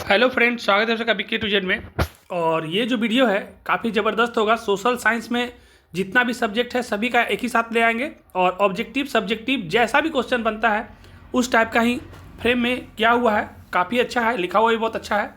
Hello friend, स्वागत है आपका बीके टू जेड में। और ये जो वीडियो है काफ़ी ज़बरदस्त होगा। सोशल साइंस में जितना भी सब्जेक्ट है सभी का एक ही साथ ले आएंगे और ऑब्जेक्टिव सब्जेक्टिव जैसा भी क्वेश्चन बनता है उस टाइप का ही फ्रेम में किया हुआ है। काफ़ी अच्छा है, लिखा हुआ भी बहुत अच्छा है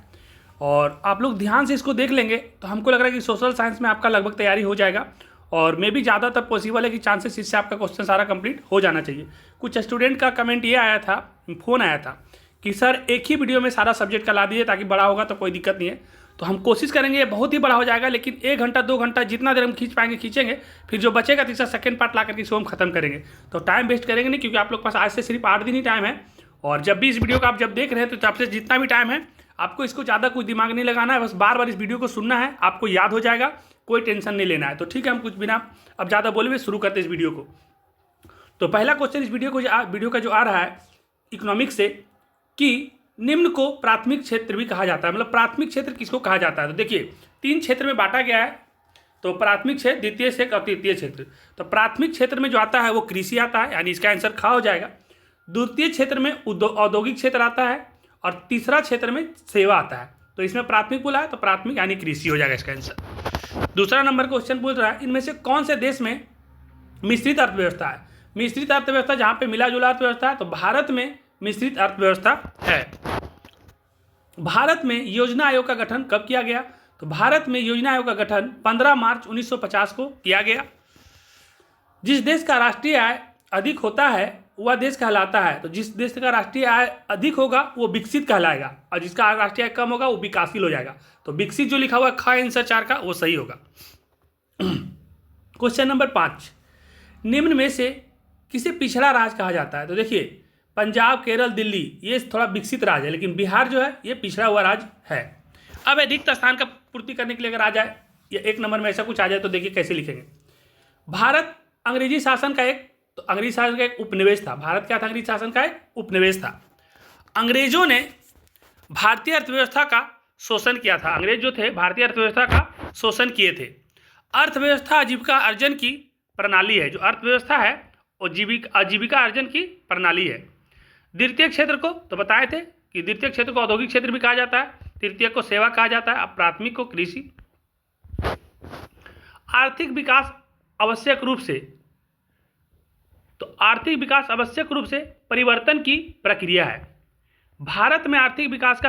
और आप लोग ध्यान से इसको देख लेंगे तो हमको लग रहा है कि सोशल साइंस में आपका लगभग तैयारी हो जाएगा और मे भी ज़्यादातर पॉसिबल है कि चांसेस इससे आपका क्वेश्चन सारा कंप्लीट हो जाना चाहिए। कुछ स्टूडेंट का कमेंट ये आया था, फ़ोन आया था कि सर एक ही वीडियो में सारा सब्जेक्ट का ला दीजिए ताकि बड़ा होगा तो कोई दिक्कत नहीं है। तो हम कोशिश करेंगे, ये बहुत ही बड़ा हो जाएगा लेकिन 1 घंटा 2 घंटा जितना देर हम खींच पाएंगे खींचेंगे, फिर जो बचेगा तीसरा सेकंड पार्ट ला करके इसको हम खत्म करेंगे। तो टाइम वेस्ट करेंगे नहीं, क्योंकि आप लोग के पास आज से सिर्फ 8 दिन ही टाइम है और जब भी इस वीडियो को आप जब देख रहे हैं तो आपसे जितना भी टाइम है आपको इसको ज़्यादा कुछ दिमाग नहीं लगाना है, बस बार बार इस वीडियो को सुनना है, आपको याद हो जाएगा, कोई टेंशन नहीं लेना है। तो ठीक है, हम कुछ बिना अब ज़्यादा बोले हुए शुरू करते हैं इस वीडियो को। तो पहला क्वेश्चन इस वीडियो का जो आ रहा है इकोनॉमिक्स से कि निम्न को प्राथमिक क्षेत्र भी कहा जाता है, मतलब प्राथमिक क्षेत्र किसको कहा जाता है। तो देखिए 3 क्षेत्र में बांटा गया है, तो प्राथमिक क्षेत्र, द्वितीय क्षेत्र और तृतीय क्षेत्र। तो प्राथमिक क्षेत्र में जो आता है वो कृषि आता है, यानी इसका आंसर खा हो जाएगा। द्वितीय क्षेत्र में औद्योगिक क्षेत्र आता है और तीसरा क्षेत्र में सेवा आता है। तो इसमें प्राथमिक बोला है तो प्राथमिक यानी कृषि हो जाएगा इसका आंसर। दूसरा नंबर क्वेश्चन पूछ रहा है इनमें से कौन से देश में मिश्रित अर्थव्यवस्था है। मिश्रित अर्थव्यवस्था जहाँ पे मिला जुला अर्थव्यवस्था है, तो भारत में मिश्रित अर्थव्यवस्था है। भारत में योजना आयोग का गठन कब किया गया। तो भारत में योजना आयोग का गठन 15 मार्च 1950 को किया गया। जिस देश का राष्ट्रीय आय अधिक होता है वह देश कहलाता है। तो जिस देश का राष्ट्रीय आय अधिक होगा वो विकसित कहलाएगा और जिसका राष्ट्रीय आय कम होगा वो विकासशील हो जाएगा। तो विकसित जो लिखा हुआ है ख आंसर 4 का वो सही होगा। क्वेश्चन नंबर 5, निम्न में से किसे पिछड़ा राज्य कहा जाता है। तो देखिए पंजाब, केरल, दिल्ली ये थोड़ा विकसित राज्य है, लेकिन बिहार जो है ये पिछड़ा हुआ राज्य है। अब रिक्त स्थान का पूर्ति करने के लिए अगर आ जाए या 1 नंबर में ऐसा कुछ आ जाए तो देखिए कैसे लिखेंगे। भारत अंग्रेजी शासन का एक उपनिवेश था। भारत क्या था? अंग्रेजी शासन का एक उपनिवेश था। अंग्रेजों ने भारतीय अर्थव्यवस्था का शोषण किया था। अंग्रेज जो थे भारतीय अर्थव्यवस्था का शोषण किए थे। अर्थव्यवस्था आजीविका अर्जन की प्रणाली है। जो अर्थव्यवस्था है वो आजीविका अर्जन की प्रणाली है। द्वितीय क्षेत्र को तो बताए थे कि द्वितीय क्षेत्र को औद्योगिक क्षेत्र भी कहा जाता है, तृतीय को सेवा कहा जाता है, अब प्राथमिक को कृषि। आर्थिक विकास आवश्यक रूप से, तो आर्थिक विकास आवश्यक रूप से परिवर्तन की प्रक्रिया है। भारत में आर्थिक विकास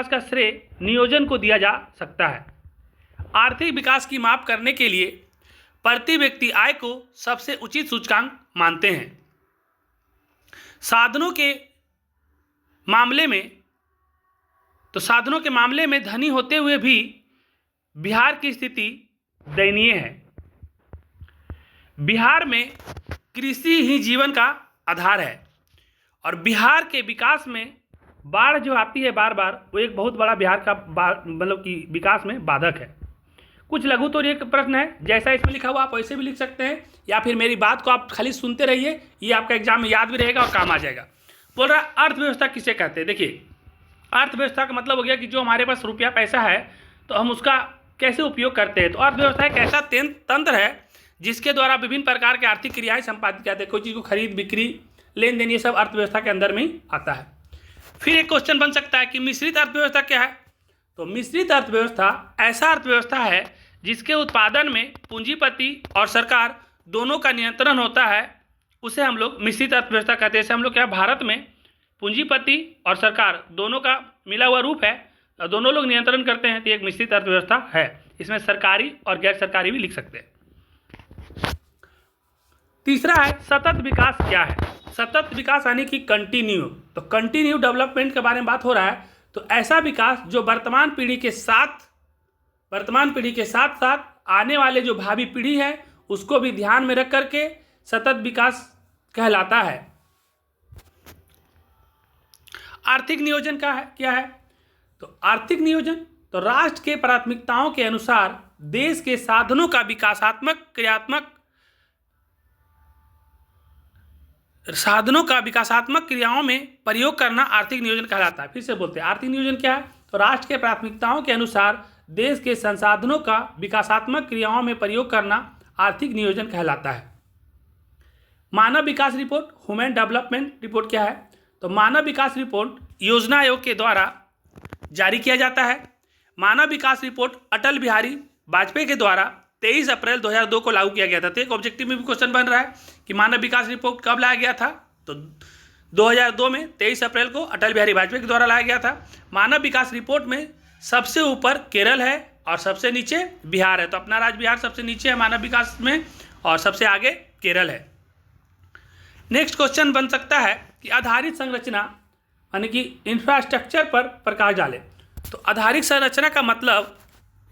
का श्रेय नियोजन को दिया जा सकता है। आर्थिक विकास की माप करने के लिए प्रति व्यक्ति आय को सबसे उचित सूचकांक मानते हैं। साधनों के मामले में धनी होते हुए भी बिहार की स्थिति दयनीय है। बिहार में कृषि ही जीवन का आधार है और बिहार के विकास में बाढ़ जो आती है बार बार वो एक बहुत बड़ा बिहार का मतलब कि विकास में बाधक है। कुछ लघु तो एक प्रश्न है, जैसा इसमें लिखा हुआ आप वैसे भी लिख सकते हैं या फिर मेरी बात को आप खाली सुनते रहिए, ये आपका एग्जाम में याद भी रहेगा और काम आ जाएगा। बोल रहा है अर्थव्यवस्था किसे कहते हैं। देखिए अर्थव्यवस्था का मतलब हो गया कि जो हमारे पास रुपया पैसा है तो हम उसका कैसे उपयोग करते हैं। तो अर्थव्यवस्था एक ऐसा तंत्र है जिसके द्वारा विभिन्न प्रकार के आर्थिक क्रियाएं संपादित करते हैं। कोई चीज़ को खरीद बिक्री लेन देन ये सब अर्थव्यवस्था के अंदर में ही आता है। फिर एक क्वेश्चन बन सकता है कि मिश्रित अर्थव्यवस्था क्या है। तो मिश्रित अर्थव्यवस्था ऐसा अर्थव्यवस्था है जिसके उत्पादन में पूंजीपति और सरकार दोनों का नियंत्रण होता है, उसे हम लोग मिश्रित अर्थव्यवस्था कहते हैं। जैसे हम लोग क्या भारत में पूंजीपति और सरकार दोनों का मिला हुआ रूप है, दोनों लोग नियंत्रण करते हैं, तो एक मिश्रित अर्थव्यवस्था है। इसमें सरकारी और गैर सरकारी भी लिख सकते हैं। तीसरा है सतत विकास क्या है। सतत विकास यानी कि कंटिन्यू, तो कंटिन्यू डेवलपमेंट के बारे में बात हो रहा है। तो ऐसा विकास जो वर्तमान पीढ़ी के साथ साथ आने वाले जो भावी पीढ़ी है उसको भी ध्यान में रख करके सतत विकास कहलाता है। आर्थिक नियोजन क्या है। तो आर्थिक नियोजन तो राष्ट्र के प्राथमिकताओं के अनुसार देश के साधनों का विकासात्मक क्रियाओं में प्रयोग करना आर्थिक नियोजन कहलाता है। फिर से बोलते हैं आर्थिक नियोजन क्या है। तो राष्ट्र के प्राथमिकताओं के अनुसार देश के संसाधनों का विकासात्मक क्रियाओं में प्रयोग करना आर्थिक नियोजन कहलाता है। मानव विकास रिपोर्ट, ह्यूमन डेवलपमेंट रिपोर्ट क्या है। तो मानव विकास रिपोर्ट योजना आयोग के द्वारा जारी किया जाता है। मानव विकास रिपोर्ट अटल बिहारी वाजपेयी के द्वारा 23 अप्रैल 2002 को लागू किया गया था। तो एक ऑब्जेक्टिव में भी क्वेश्चन बन रहा है कि मानव विकास रिपोर्ट कब लाया गया था, तो 2002 में 23 अप्रैल को अटल बिहारी वाजपेयी के द्वारा लाया गया था। मानव विकास रिपोर्ट में सबसे ऊपर केरल है और सबसे नीचे बिहार है। तो अपना राज्य बिहार सबसे नीचे है मानव विकास में और सबसे आगे केरल है। नेक्स्ट क्वेश्चन बन सकता है कि आधारित संरचना यानी कि इंफ्रास्ट्रक्चर पर प्रकाश डाले। तो आधारित संरचना का मतलब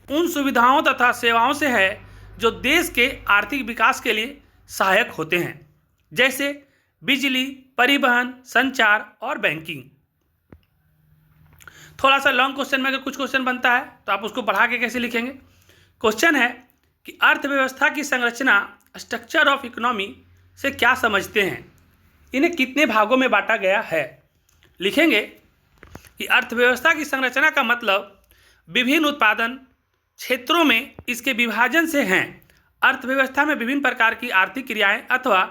उन सुविधाओं तथा सेवाओं से है जो देश के आर्थिक विकास के लिए सहायक होते हैं, जैसे बिजली, परिवहन, संचार और बैंकिंग। थोड़ा सा लॉन्ग क्वेश्चन में अगर कुछ क्वेश्चन बनता है तो आप उसको बढ़ा के कैसे लिखेंगे। क्वेश्चन है कि अर्थव्यवस्था की संरचना, स्ट्रक्चर ऑफ इकोनॉमी से क्या समझते हैं, इन्हें कितने भागों में बांटा गया है। लिखेंगे कि अर्थव्यवस्था की संरचना का मतलब विभिन्न उत्पादन क्षेत्रों में इसके विभाजन से हैं। अर्थव्यवस्था में विभिन्न प्रकार की आर्थिक क्रियाएं अथवा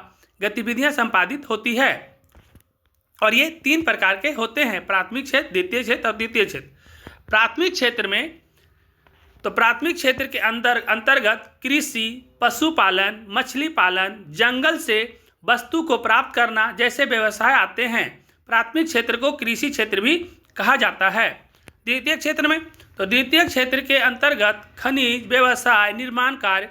गतिविधियां संपादित होती है और ये 3 प्रकार के होते हैं, प्राथमिक क्षेत्र, द्वितीय क्षेत्र और द्वितीय क्षेत्र। प्राथमिक क्षेत्र में तो प्राथमिक क्षेत्र के अंतर्गत कृषि, पशुपालन, मछली पालन, जंगल से वस्तु को प्राप्त करना जैसे व्यवसाय आते हैं। प्राथमिक क्षेत्र को कृषि क्षेत्र भी कहा जाता है। द्वितीय क्षेत्र में तो द्वितीय क्षेत्र के अंतर्गत खनिज, व्यवसाय, निर्माण कार्य,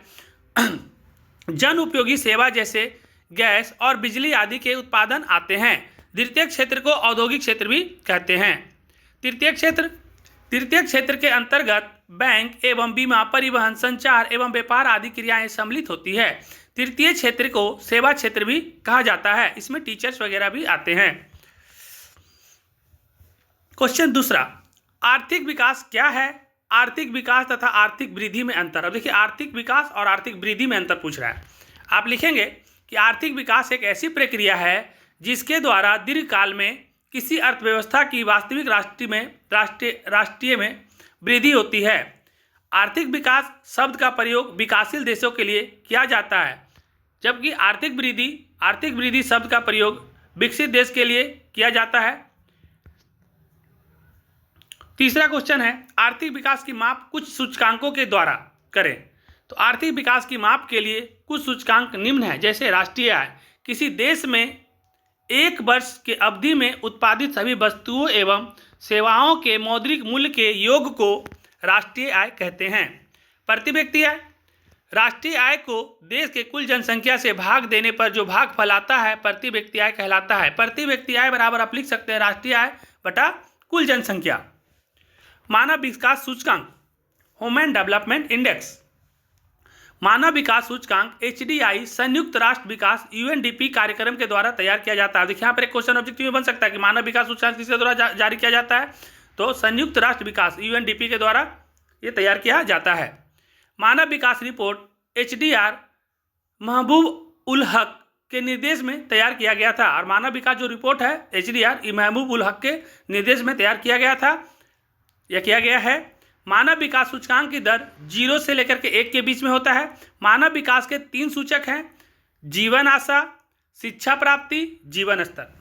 जन उपयोगी सेवा जैसे गैस और बिजली आदि के उत्पादन आते हैं। द्वितीय क्षेत्र को औद्योगिक क्षेत्र भी कहते हैं। तृतीय क्षेत्र के अंतर्गत बैंक एवं बीमा, परिवहन, संचार एवं व्यापार आदि क्रियाएं सम्मिलित होती है। तृतीय क्षेत्र को सेवा क्षेत्र भी कहा जाता है, इसमें टीचर्स वगैरह भी आते हैं। क्वेश्चन दूसरा, आर्थिक विकास क्या है, आर्थिक विकास तथा आर्थिक वृद्धि में अंतर। अब देखिए आर्थिक विकास और आर्थिक वृद्धि में अंतर पूछ रहा है। आप लिखेंगे कि आर्थिक विकास एक ऐसी प्रक्रिया है जिसके द्वारा दीर्घकाल में किसी अर्थव्यवस्था की वास्तविक राष्ट्रीय में वृद्धि होती है। आर्थिक विकास शब्द का प्रयोग विकासशील देशों के लिए किया जाता है, जबकि आर्थिक वृद्धि शब्द का प्रयोग विकसित देश के लिए किया जाता है। तीसरा क्वेश्चन है, आर्थिक विकास की माप कुछ सूचकांकों के द्वारा करें। तो आर्थिक विकास की माप के लिए कुछ सूचकांक निम्न है, जैसे राष्ट्रीय आय। किसी देश में एक वर्ष के अवधि में उत्पादित सभी वस्तुओं एवं सेवाओं के मौद्रिक मूल्य के योग को राष्ट्रीय आय कहते हैं। प्रति व्यक्ति आय, राष्ट्रीय आय को देश के कुल जनसंख्या से भाग देने पर जो भागफल आता है प्रति व्यक्ति आय कहलाता है। प्रति व्यक्ति आय बराबर आप लिख सकते हैं राष्ट्रीय आय बटा कुल जनसंख्या। मानव विकास सूचकांक, ह्यूमन डेवलपमेंट इंडेक्स। मानव विकास सूचकांक HDI संयुक्त राष्ट्र विकास UNDP कार्यक्रम के द्वारा तैयार किया जाता है। देखिए यहाँ पर एक क्वेश्चन ऑब्जेक्टिव में बन सकता है कि मानव विकास सूचकांक किसके द्वारा जारी किया जाता है, तो संयुक्त राष्ट्र विकास UNDP के द्वारा ये तैयार किया जाता है। मानव विकास रिपोर्ट HDR महबूब उल हक के निर्देश में तैयार किया गया था। और मानव विकास जो रिपोर्ट है HDR ये महबूब उल हक के निर्देश में तैयार किया गया था या किया गया है। मानव विकास सूचकांक की दर 0 से लेकर के 1 के बीच में होता है। मानव विकास के 3 सूचक हैं, जीवन आशा, शिक्षा प्राप्ति, जीवन स्तर।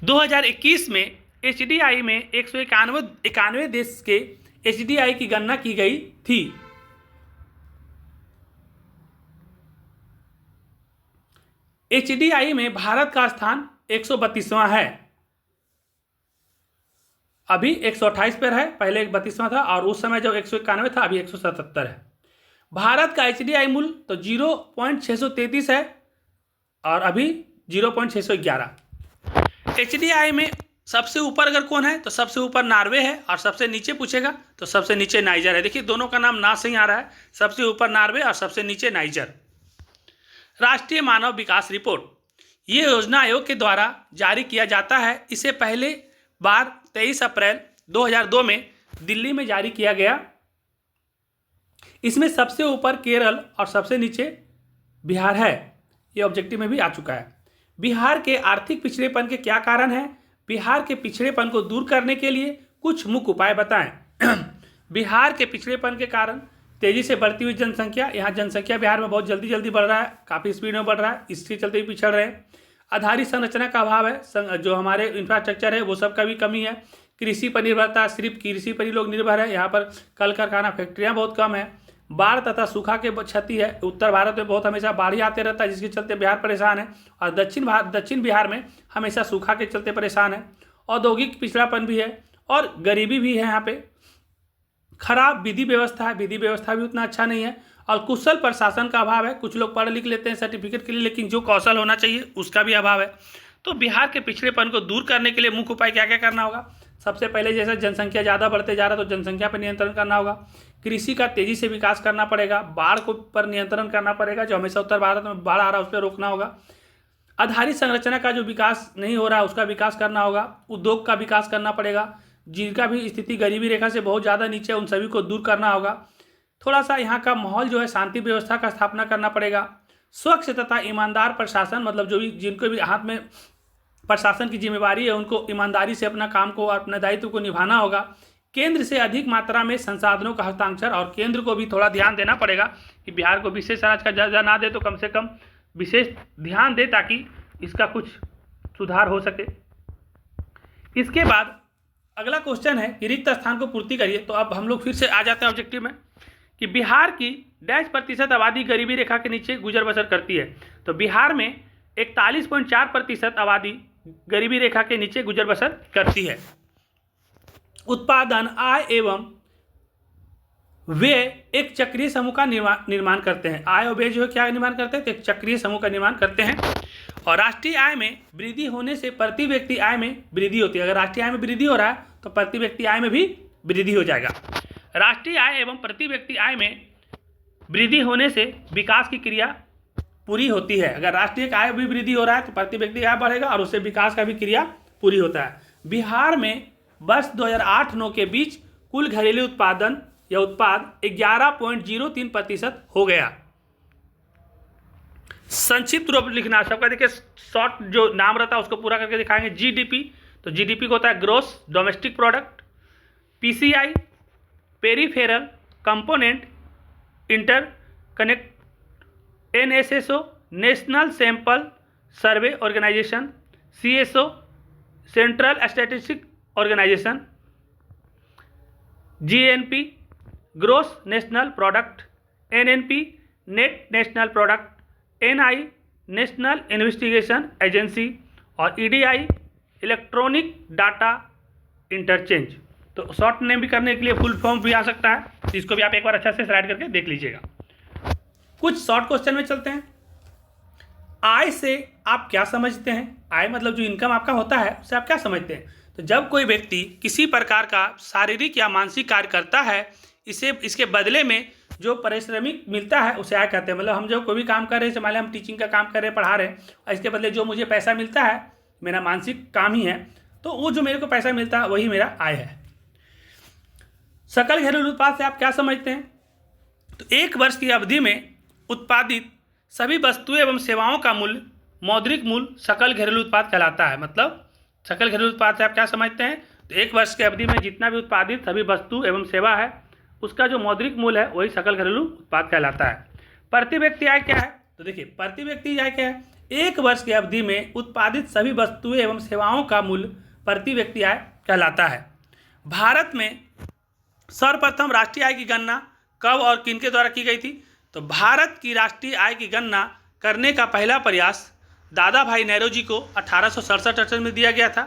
2021 में HDI में 191 देश के HDI की गणना की गई थी। HDI में भारत का स्थान 132वां है, अभी 128 पर है, पहले 32वां था और उस समय जब 191 था, अभी 177 है। भारत का HDI मूल्य तो 0.633 है और अभी 0.611। HDI में सबसे ऊपर अगर कौन है तो सबसे ऊपर नॉर्वे है और सबसे नीचे पूछेगा तो सबसे नीचे नाइजर है। देखिए दोनों का नाम ना सही आ रहा है, सबसे ऊपर नॉर्वे और सबसे नीचे नाइजर। राष्ट्रीय मानव विकास रिपोर्ट ये योजना आयोग के द्वारा जारी किया जाता है। इसे पहले बार 23 अप्रैल 2002 में दिल्ली में जारी किया गया। इसमें सबसे ऊपर केरल और सबसे नीचे बिहार है, ये ऑब्जेक्टिव में भी आ चुका है। बिहार के आर्थिक पिछड़ेपन के क्या कारण हैं? बिहार के पिछड़ेपन को दूर करने के लिए कुछ मुख्य उपाय बताएं। बिहार के पिछड़ेपन के कारण तेजी से बढ़ती हुई जनसंख्या, यहाँ जनसंख्या बिहार में बहुत जल्दी बढ़ रहा है, काफ़ी स्पीड में बढ़ रहा है, इसके चलते भी पिछड़ रहे हैं। आधारित संरचना का अभाव है, जो हमारे इंफ्रास्ट्रक्चर है वो सब का भी कमी है। कृषि पर निर्भरता, सिर्फ कृषि पर ही लोग निर्भर है, यहाँ पर कल कारखाना फैक्ट्रियाँ बहुत कम है। बाढ़ तथा सूखा के क्षति है, उत्तर भारत में बहुत हमेशा बाढ़ ही आते रहता है, जिसके चलते बिहार परेशान है, और दक्षिण बिहार में हमेशा सूखा के चलते परेशान है। औद्योगिक पिछड़ापन भी है और गरीबी भी है यहाँ पे। खराब विधि व्यवस्था है, विधि व्यवस्था भी उतना अच्छा नहीं है, और कुशल प्रशासन का अभाव है। कुछ लोग पढ़ लिख लेते हैं सर्टिफिकेट के लिए, लेकिन जो कौशल होना चाहिए उसका भी अभाव है। तो बिहार के पिछड़ेपन को दूर करने के लिए मुख्य उपाय क्या क्या करना होगा? सबसे पहले जैसे जनसंख्या ज़्यादा बढ़ते जा रहा है तो जनसंख्या पर नियंत्रण करना होगा। कृषि का तेजी से विकास करना पड़ेगा। बाढ़ को पर नियंत्रण करना पड़ेगा, जो हमेशा उत्तर भारत में बाढ़ आ रहा है उस पर रोकना होगा। आधारित संरचना का जो विकास नहीं हो रहा है उसका विकास करना होगा। उद्योग का विकास करना पड़ेगा। जिनका भी स्थिति गरीबी रेखा से बहुत ज़्यादा नीचे है उन सभी को दूर करना होगा। थोड़ा सा यहाँ का माहौल जो है शांति व्यवस्था का स्थापना करना पड़ेगा। स्वच्छ तथा ईमानदार प्रशासन, मतलब जो भी जिनको भी हाथ में प्रशासन की जिम्मेवारी है उनको ईमानदारी से अपना काम को, अपने दायित्व को निभाना होगा। केंद्र से अधिक मात्रा में संसाधनों का हस्तांतरण, और केंद्र को भी थोड़ा ध्यान देना पड़ेगा कि बिहार को विशेष अनाज का दर्जा ना दे तो कम से कम विशेष ध्यान दे ताकि इसका कुछ सुधार हो सके। इसके बाद अगला क्वेश्चन है कि रिक्त स्थान को पूर्ति करिए। तो अब हम लोग फिर से आ जाते हैं ऑब्जेक्टिव में कि बिहार की %% आबादी गरीबी रेखा के नीचे गुजर बसर करती है। तो बिहार में 41.4% आबादी गरीबी रेखा के नीचे गुजर बसर करती है। उत्पादन, आय एवं व्यय एक चक्रीय समूह का निर्माण करते हैं। आय और व्यय जो है क्या निर्माण करते हैं? तो एक चक्रीय समूह का निर्माण करते हैं। और राष्ट्रीय आय में वृद्धि होने से प्रति व्यक्ति आय में वृद्धि होती है। अगर राष्ट्रीय आय में वृद्धि हो रहा है तो प्रति व्यक्ति आय में भी वृद्धि हो जाएगा। राष्ट्रीय आय एवं प्रति व्यक्ति आय में वृद्धि होने से विकास की क्रिया पूरी होती है। अगर राष्ट्रीय आय भी वृद्धि हो रहा है तो प्रति व्यक्ति आय बढ़ेगा और उससे विकास का भी क्रिया पूरी होता है। बिहार में वर्ष 2008-9 के बीच कुल घरेलू उत्पादन या उत्पाद 11.03% हो गया। संक्षिप्त रूप लिखना सबका, देखिए शॉर्ट जो नाम रहता है उसको पूरा करके दिखाएंगे। जीडीपी, तो जीडीपी को होता है gross domestic product. PCI, peripheral component interconnect. NSSO, national sample survey organisation. CSO, central statistic organisation. GNP, gross national product. NNP, net national product. NI, national investigation agency. और EDI, electronic data interchange. तो short name भी करने के लिए full form भी आ सकता है, तो इसको भी आप एक बार अच्छा से स्लाइड करके देख लीजिएगा। कुछ शॉर्ट क्वेश्चन में चलते हैं। आय से आप क्या समझते हैं? आय मतलब जो इनकम आपका होता है उससे आप क्या समझते हैं? तो जब कोई व्यक्ति किसी प्रकार का शारीरिक या मानसिक कार्य करता है, इसके बदले में जो पारिश्रमिक मिलता है उसे आय कहते हैं। मतलब हम जो कोई भी काम कर रहे हैं, मान लिया हम टीचिंग का काम कर रहे हैं, पढ़ा रहे हैं, और इसके बदले जो मुझे पैसा मिलता है मेरा मानसिक काम ही है, तो वो जो मेरे को पैसा मिलता है वही मेरा आय है। सकल घरेलू उत्पाद से आप क्या समझते हैं? तो एक वर्ष की अवधि में उत्पादित सभी वस्तुएं एवं सेवाओं का मूल्य, मौद्रिक मूल्य सकल घरेलू उत्पाद कहलाता है। मतलब सकल घरेलू उत्पाद से आप क्या समझते हैं? तो एक वर्ष की अवधि में जितना भी उत्पादित सभी वस्तु एवं सेवा है उसका जो मौद्रिक मूल्य है वही सकल घरेलू उत्पाद कहलाता है। प्रति व्यक्ति आय क्या है? तो देखिए प्रति व्यक्ति आय क्या है? एक वर्ष की अवधि में उत्पादित सभी वस्तुएं एवं सेवाओं का मूल्य प्रति व्यक्ति आय कहलाता है। भारत में सर्वप्रथम राष्ट्रीय आय की गणना कब और किनके द्वारा की गई थी? तो भारत की राष्ट्रीय आय की गणना करने का पहला प्रयास दादा भाई नौरोजी को 1867 में दिया गया था,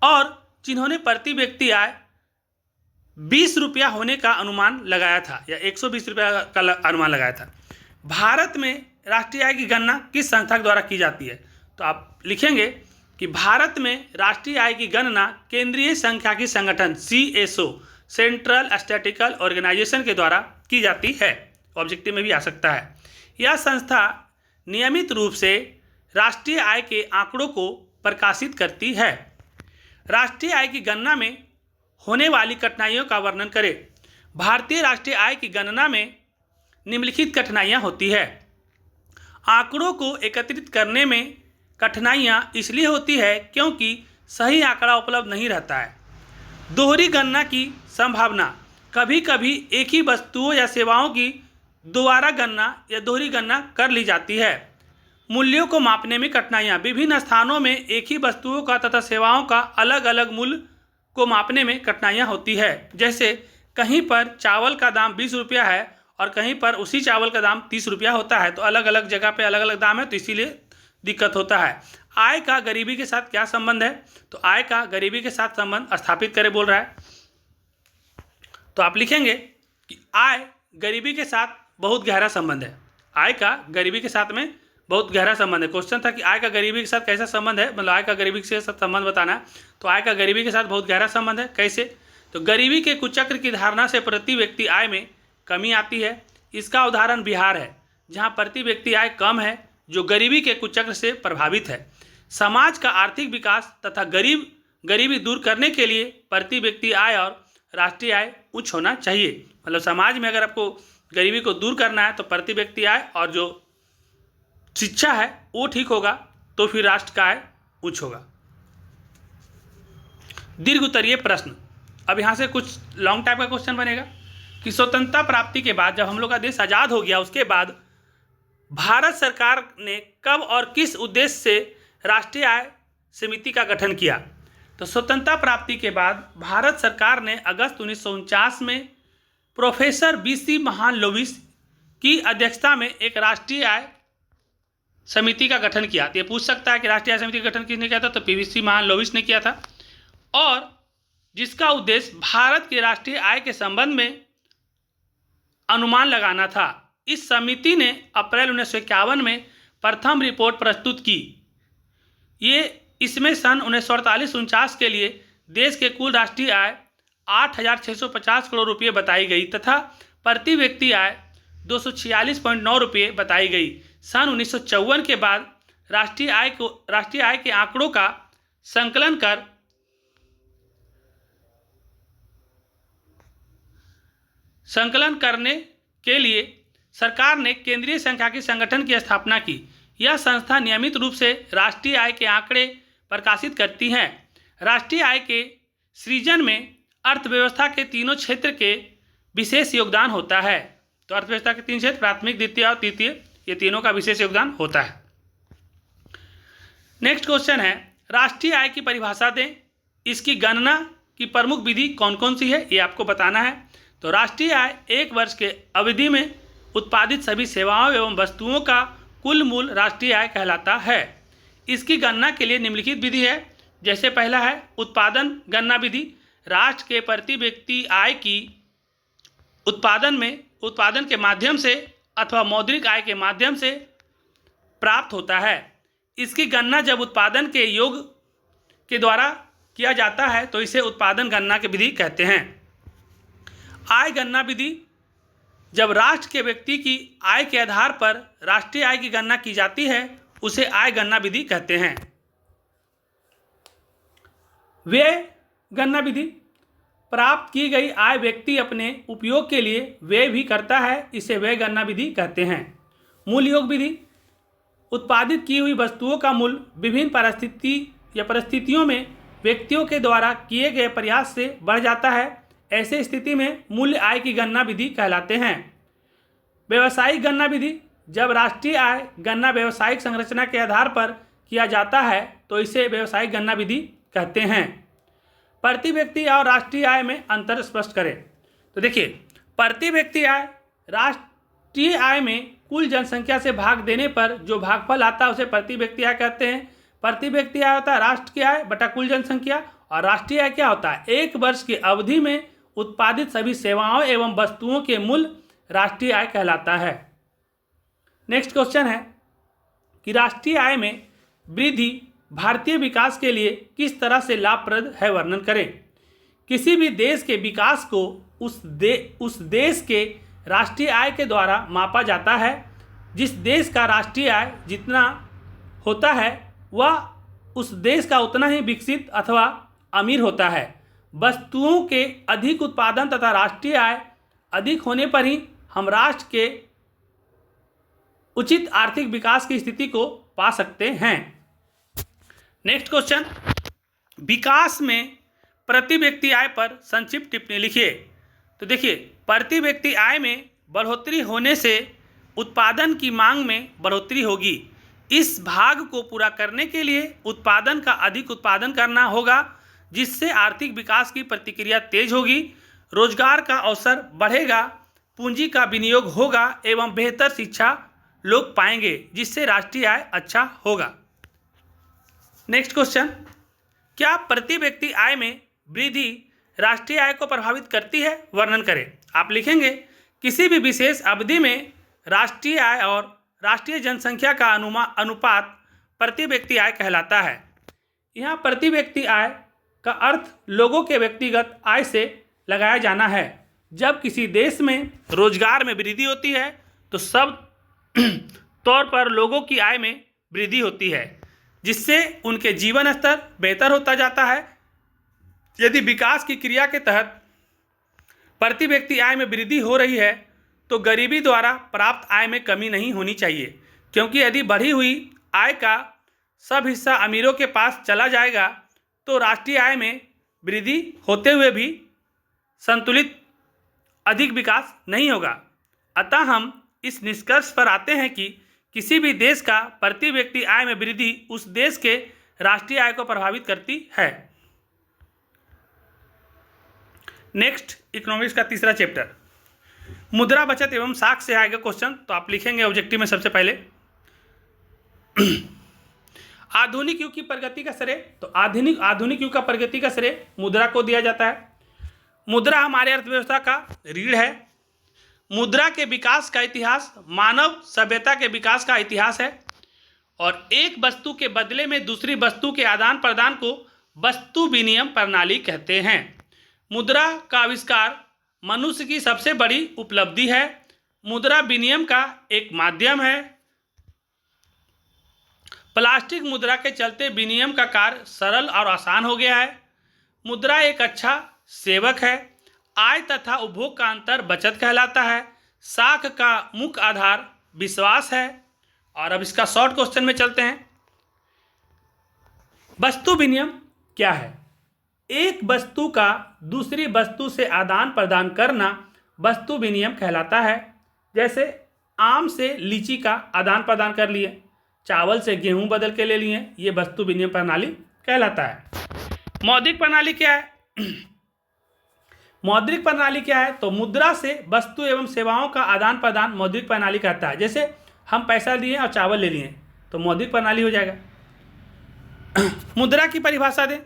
और जिन्होंने प्रति व्यक्ति आय 20 रुपया होने का अनुमान लगाया था, या 120 रुपया का अनुमान लगाया था। भारत में राष्ट्रीय आय की गणना किस संस्था द्वारा की जाती है? तो आप लिखेंगे कि भारत में राष्ट्रीय आय की गणना केंद्रीय सांख्यिकी संगठन CSO, सेंट्रल स्टैटिस्टिकल ऑर्गेनाइजेशन के द्वारा की जाती है। ऑब्जेक्टिव में भी आ सकता है। यह संस्था नियमित रूप से राष्ट्रीय आय के आंकड़ों को प्रकाशित करती है। राष्ट्रीय आय की गणना में होने वाली कठिनाइयों का वर्णन करें। भारतीय राष्ट्रीय आय की गणना में निम्नलिखित कठिनाइयाँ होती है। आंकड़ों को एकत्रित करने में कठिनाइयाँ इसलिए होती है क्योंकि सही आंकड़ा उपलब्ध नहीं रहता है। दोहरी गणना की संभावना, कभी कभी एक ही वस्तुओं या सेवाओं की दोबारा गणना या दोहरी गणना कर ली जाती है। मूल्यों को मापने में कठिनाइयाँ। विभिन्न स्थानों में एक ही वस्तुओं का तथा सेवाओं का अलग अलग मूल्य को मापने में कठिनाइयाँ होती है। जैसे कहीं पर चावल का दाम 20 रुपया है और कहीं पर उसी चावल का दाम 30 रुपया होता है, तो अलग अलग जगह पे अलग अलग दाम है, तो इसीलिए दिक्कत होता है। आय का गरीबी के साथ क्या संबंध है? तो आय का गरीबी के साथ संबंध स्थापित करें बोल रहा है। तो आप लिखेंगे कि आय गरीबी के साथ बहुत गहरा संबंध है। आय का गरीबी के साथ में बहुत गहरा संबंध है। क्वेश्चन था कि आय का गरीबी के साथ कैसा संबंध है, मतलब आय का गरीबी के साथ संबंध बताना है। तो आय का गरीबी के साथ बहुत गहरा संबंध है। कैसे? तो गरीबी के कुचक्र की धारणा से प्रति व्यक्ति आय में कमी आती है। इसका उदाहरण बिहार है, जहाँ प्रति व्यक्ति आय कम है, जो गरीबी के कुचक्र से प्रभावित है। समाज का आर्थिक विकास तथा गरीबी दूर करने के लिए प्रति व्यक्ति आय और राष्ट्रीय आय उच्च होना चाहिए। मतलब समाज में अगर आपको गरीबी को दूर करना है तो प्रति व्यक्ति आय और जो शिक्षा है वो ठीक होगा, तो फिर राष्ट्र का आय उच्च होगा। दीर्घ उत्तरीय प्रश्न। अब यहाँ से कुछ लॉन्ग टाइप का क्वेश्चन बनेगा कि स्वतंत्रता प्राप्ति के बाद, जब हम लोग का देश आज़ाद हो गया, उसके बाद भारत सरकार ने कब और किस उद्देश्य से राष्ट्रीय आय समिति का गठन किया? तो स्वतंत्रता प्राप्ति के बाद भारत सरकार ने अगस्त 1949 में प्रोफेसर BC महालनोबिस की अध्यक्षता में एक राष्ट्रीय आय समिति का गठन किया। तो ये पूछ सकता है कि राष्ट्रीय आय समिति का गठन किसने किया था? तो BC महालनोबिस ने किया था, और जिसका उद्देश्य भारत के राष्ट्रीय आय के संबंध में अनुमान लगाना था। इस समिति ने अप्रैल 1951 में प्रथम रिपोर्ट प्रस्तुत की। इसमें सन 1948-49 के लिए देश के कुल राष्ट्रीय आय 8,650 करोड़ रुपये बताई गई तथा प्रति व्यक्ति आय 246.9 रुपये बताई गई। सन 1954 के बाद राष्ट्रीय आय के आंकड़ों का संकलन करने के लिए सरकार ने केंद्रीय सांख्यिकी संगठन की स्थापना की। यह संस्था नियमित रूप से राष्ट्रीय आय के आंकड़े प्रकाशित करती है। राष्ट्रीय आय के सृजन में अर्थव्यवस्था के तीनों क्षेत्र के विशेष योगदान होता है। तो अर्थव्यवस्था के तीन क्षेत्र, प्राथमिक, द्वितीय और तृतीय, ये तीनों का विशेष योगदान होता है। नेक्स्ट क्वेश्चन है, राष्ट्रीय आय की परिभाषा दें। इसकी गणना की प्रमुख विधि कौन कौन सी है, ये आपको बताना है। तो राष्ट्रीय आय एक वर्ष के अवधि में उत्पादित सभी सेवाओं एवं वस्तुओं का कुल मूल्य राष्ट्रीय आय कहलाता है। इसकी गणना के लिए निम्नलिखित विधि है। जैसे पहला है उत्पादन गणना विधि। राष्ट्र के प्रति व्यक्ति आय की उत्पादन के माध्यम से अथवा मौद्रिक आय के माध्यम से प्राप्त होता है। इसकी गणना जब उत्पादन के योग के द्वारा किया जाता है तो इसे उत्पादन गणना की विधि कहते हैं। आय गणना विधि, जब राष्ट्र के व्यक्ति की आय के आधार पर राष्ट्रीय आय की गणना की जाती है उसे आय गणना विधि कहते हैं। व्यय गणना विधि, प्राप्त की गई आय व्यक्ति अपने उपयोग के लिए व्यय भी करता है, इसे व्यय गणना विधि कहते हैं। मूल्य योग विधि, उत्पादित की हुई वस्तुओं का मूल्य विभिन्न परिस्थितियों में व्यक्तियों के द्वारा किए गए प्रयास से बढ़ जाता है। ऐसे स्थिति में मूल्य आय की गणना विधि कहलाते हैं। व्यवसायिक गणना विधि, जब राष्ट्रीय आय गणना व्यवसायिक संरचना के आधार पर किया जाता है तो इसे व्यवसायिक गणना विधि कहते हैं। प्रति व्यक्ति और राष्ट्रीय आय में अंतर स्पष्ट करें। तो देखिए, प्रति व्यक्ति आय राष्ट्रीय आय में कुल जनसंख्या से भाग देने पर जो भागफल आता है उसे प्रति व्यक्ति आय कहते हैं। प्रति व्यक्ति आय होता है राष्ट्र की आय बटा कुल जनसंख्या, और राष्ट्रीय आय क्या होता है? एक वर्ष की अवधि में उत्पादित सभी सेवाओं एवं वस्तुओं के मूल्य राष्ट्रीय आय कहलाता है। नेक्स्ट क्वेश्चन है कि राष्ट्रीय आय में वृद्धि भारतीय विकास के लिए किस तरह से लाभप्रद है, वर्णन करें। किसी भी देश के विकास को उस देश के राष्ट्रीय आय के द्वारा मापा जाता है। जिस देश का राष्ट्रीय आय जितना होता है वह उस देश का उतना ही विकसित अथवा अमीर होता है। वस्तुओं के अधिक उत्पादन तथा राष्ट्रीय आय अधिक होने पर ही हम राष्ट्र के उचित आर्थिक विकास की स्थिति को पा सकते हैं। नेक्स्ट क्वेश्चन, विकास में प्रति व्यक्ति आय पर संक्षिप्त टिप्पणी लिखिए। तो देखिए, प्रति व्यक्ति आय में बढ़ोतरी होने से उत्पादन की मांग में बढ़ोतरी होगी। इस भाग को पूरा करने के लिए उत्पादन का अधिक उत्पादन करना होगा, जिससे आर्थिक विकास की प्रतिक्रिया तेज होगी, रोजगार का अवसर बढ़ेगा, पूंजी का विनियोग होगा एवं बेहतर शिक्षा लोग पाएंगे, जिससे राष्ट्रीय आय अच्छा होगा। नेक्स्ट क्वेश्चन, क्या प्रति व्यक्ति आय में वृद्धि राष्ट्रीय आय को प्रभावित करती है? वर्णन करें। आप लिखेंगे किसी भी विशेष अवधि में राष्ट्रीय आय और राष्ट्रीय जनसंख्या का अनुपात प्रति व्यक्ति आय कहलाता है। यहाँ प्रति व्यक्ति आय का अर्थ लोगों के व्यक्तिगत आय से लगाया जाना है। जब किसी देश में रोजगार में वृद्धि होती है तो सब तौर पर लोगों की आय में वृद्धि होती है, जिससे उनके जीवन स्तर बेहतर होता जाता है। यदि विकास की क्रिया के तहत प्रति व्यक्ति आय में वृद्धि हो रही है तो गरीबी द्वारा प्राप्त आय में कमी नहीं होनी चाहिए, क्योंकि यदि बढ़ी हुई आय का सब हिस्सा अमीरों के पास चला जाएगा तो राष्ट्रीय आय में वृद्धि होते हुए भी संतुलित अधिक विकास नहीं होगा। अतः हम इस निष्कर्ष पर आते हैं कि किसी भी देश का प्रति व्यक्ति आय में वृद्धि उस देश के राष्ट्रीय आय को प्रभावित करती है। नेक्स्ट, इकोनॉमिक्स का तीसरा चैप्टर, मुद्रा बचत एवं साख से आएगा क्वेश्चन। तो आप लिखेंगे ऑब्जेक्टिव में सबसे पहले आधुनिक युग की प्रगति का श्रेय। तो आधुनिक युग का प्रगति का श्रेय मुद्रा को दिया जाता है। मुद्रा हमारे अर्थव्यवस्था का रीढ़ है। मुद्रा के विकास का इतिहास मानव सभ्यता के विकास का इतिहास है और एक वस्तु के बदले में दूसरी वस्तु के आदान प्रदान को वस्तु विनिमय प्रणाली कहते हैं। मुद्रा का आविष्कार मनुष्य की सबसे बड़ी उपलब्धि है। मुद्रा विनिमय का एक माध्यम है। प्लास्टिक मुद्रा के चलते विनिमय का कार्य सरल और आसान हो गया है। मुद्रा एक अच्छा सेवक है। आय तथा उपभोग का अंतर बचत कहलाता है। साख का मुख्य आधार विश्वास है। और अब इसका शॉर्ट क्वेश्चन में चलते हैं। वस्तु विनिमय क्या है? एक वस्तु का दूसरी वस्तु से आदान प्रदान करना वस्तु विनिमय कहलाता है। जैसे आम से लीची का आदान प्रदान कर लिए, चावल से गेहूं बदल के ले लिए, ये वस्तु विनिमय प्रणाली कहलाता है। मौद्रिक प्रणाली क्या है? मौद्रिक प्रणाली क्या है? तो मुद्रा से वस्तु एवं सेवाओं का आदान प्रदान मौद्रिक प्रणाली कहता है। जैसे हम पैसा लिए और चावल ले लिए तो मौद्रिक प्रणाली हो जाएगा। मुद्रा की परिभाषा दें।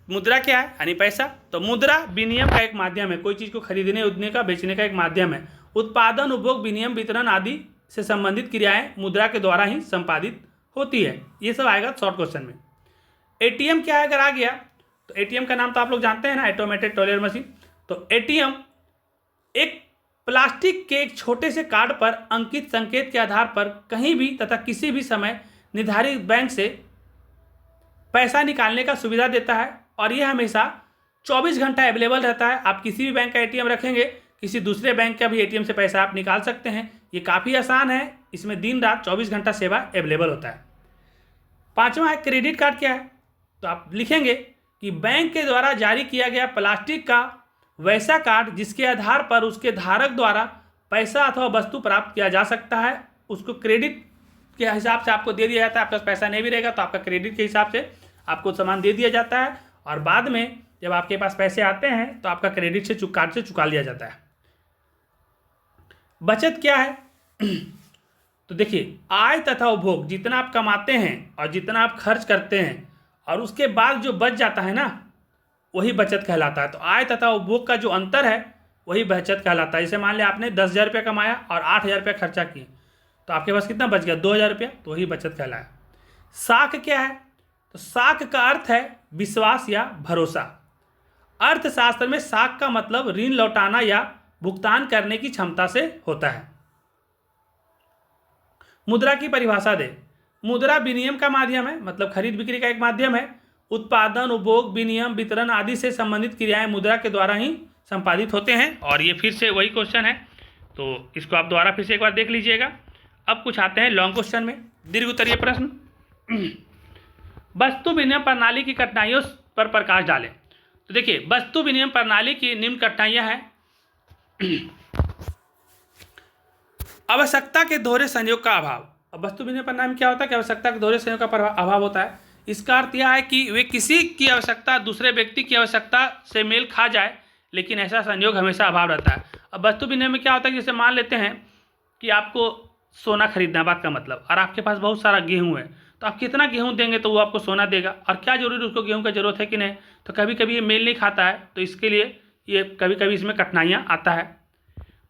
मुद्रा क्या है? यानी पैसा। तो मुद्रा विनिमय का एक माध्यम है। कोई चीज़ को खरीदने उतने का बेचने का एक माध्यम है। उत्पादन उपभोग विनिमय वितरण आदि से संबंधित क्रियाएं मुद्रा के द्वारा ही संपादित होती है। ये सब आएगा शॉर्ट क्वेश्चन में। एटीएम क्या है? अगर आ गया तो एटीएम का नाम तो आप लोग जानते हैं ना, ऑटोमेटेड टेलर मशीन। तो एटीएम एक प्लास्टिक के एक छोटे से कार्ड पर अंकित संकेत के आधार पर कहीं भी तथा किसी भी समय निर्धारित बैंक से पैसा निकालने का सुविधा देता है और यह हमेशा 24 घंटा अवेलेबल रहता है। आप किसी भी बैंक का एटीएम रखेंगे, किसी दूसरे बैंक का भी एटीएम से पैसा आप निकाल सकते हैं। ये काफ़ी आसान है। इसमें दिन रात 24 घंटा सेवा अवेलेबल होता है। पांचवा है क्रेडिट कार्ड। क्या है? तो आप लिखेंगे कि बैंक के द्वारा जारी किया गया प्लास्टिक का वैसा कार्ड जिसके आधार पर उसके धारक द्वारा पैसा अथवा वस्तु प्राप्त किया जा सकता है। उसको क्रेडिट के हिसाब से आपको दे दिया जाता है। आपके पास पैसा नहीं भी रहेगा तो आपका क्रेडिट के हिसाब से आपको सामान दे दिया जाता है और बाद में जब आपके पास पैसे आते हैं तो आपका क्रेडिट से कार्ड से चुका लिया जाता है। बचत क्या है? तो देखिए, आय तथा उपभोग, जितना आप कमाते हैं और जितना आप खर्च करते हैं और उसके बाद जो बच जाता है ना, वही बचत कहलाता है। तो आय तथा उपभोग का जो अंतर है वही बचत कहलाता है। जैसे मान लिया आपने 10,000 रुपये कमाया और 8,000 रुपये खर्चा किए तो आपके पास कितना बच गया? 2,000 रुपया। तो वही बचत कहलाया। साख क्या है? तो साख का अर्थ है विश्वास या भरोसा। अर्थशास्त्र में साख का मतलब ऋण लौटाना या भुगतान करने की क्षमता से होता है। मुद्रा की परिभाषा दे। मुद्रा विनिमय का माध्यम है, मतलब खरीद बिक्री का एक माध्यम है। उत्पादन उपभोग विनिमय वितरण आदि से संबंधित क्रियाएं मुद्रा के द्वारा ही संपादित होते हैं। और ये फिर से वही क्वेश्चन है, तो इसको आप दोबारा फिर से एक बार देख लीजिएगा। अब कुछ आते हैं लॉन्ग क्वेश्चन में, दीर्घ उत्तरीय प्रश्न। वस्तु विनिमय प्रणाली की कठिनाइयों पर प्रकाश डालें। तो देखिए, वस्तु विनिमय प्रणाली की निम्न कठिनाइयां हैं। आवश्यकता के दोहरे संयोग का अभाव। अब वस्तु विनिमय प्रणाली में क्या होता है कि आवश्यकता के दोहरे संयोग का अभाव होता है। इसका अर्थ यह है कि वे किसी की आवश्यकता दूसरे व्यक्ति की आवश्यकता से मेल खा जाए, लेकिन ऐसा संयोग हमेशा अभाव रहता है। अब वस्तु विनिमय में क्या होता है कि जैसे मान लेते हैं कि आपको सोना खरीदना, बात का मतलब, और आपके पास बहुत सारा गेहूँ है, तो आप कितना गेहूँ देंगे तो वो आपको सोना देगा, और क्या जरूरी उसको गेहूँ की जरूरत है कि नहीं। तो कभी कभी ये मेल नहीं खाता है, तो इसके लिए ये कभी कभी इसमें कठिनाइयाँ आता है।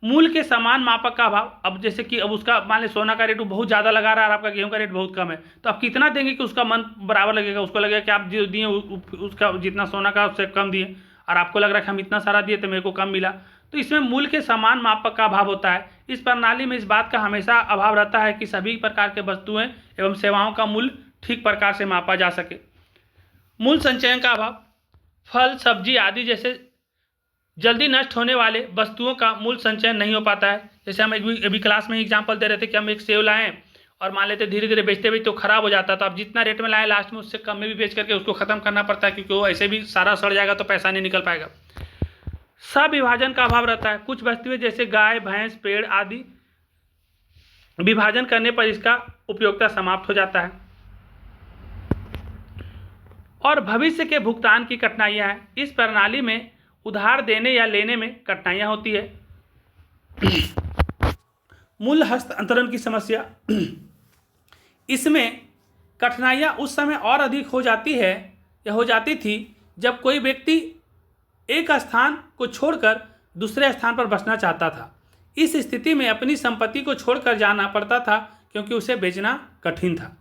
मूल के समान मापक का अभाव। अब जैसे कि अब उसका मान ली सोना का रेट बहुत ज़्यादा लगा रहा है और आपका गेहूं का रेट बहुत कम है, तो आप कितना देंगे कि उसका मन बराबर लगेगा। उसको लगेगा कि आप जो दिए उसका जितना सोना का उससे कम दिए, और आपको लग रहा है कि हम इतना सारा दिए तो मेरे को कम मिला। तो इसमें मूल के समान मापक का अभाव होता है। इस प्रणाली में इस बात का हमेशा अभाव रहता है कि सभी प्रकार के वस्तुएं एवं सेवाओं का मूल्य ठीक प्रकार से मापा जा सके। मूल संचयन का अभाव। फल, सब्जी आदि जैसे जल्दी नष्ट होने वाले वस्तुओं का मूल संचयन नहीं हो पाता है। जैसे हम अभी क्लास में एग्जांपल दे रहे थे कि हम एक सेव लाएं और मान लेते धीरे धीरे बेचते बेचते तो खराब हो जाता है, तो आप जितना रेट में लाएं लास्ट में उससे कम में भी बेच करके उसको ख़त्म करना पड़ता है, क्योंकि वो ऐसे भी सारा सड़ जाएगा तो पैसा नहीं निकल पाएगा। सविभाजन का अभाव रहता है। कुछ वस्तुएं जैसे गाय, भैंस, पेड़ आदि विभाजन करने पर इसका उपयोगिता समाप्त हो जाता है। और भविष्य के भुगतान की कठिनाइयाँ हैं। इस प्रणाली में उधार देने या लेने में कठिनाइयाँ होती है। मूल्य हस्तांतरण की समस्या। इसमें कठिनाइयाँ उस समय और अधिक हो जाती है या हो जाती थी जब कोई व्यक्ति एक स्थान को छोड़कर दूसरे स्थान पर बसना चाहता था। इस स्थिति में अपनी संपत्ति को छोड़कर जाना पड़ता था क्योंकि उसे बेचना कठिन था।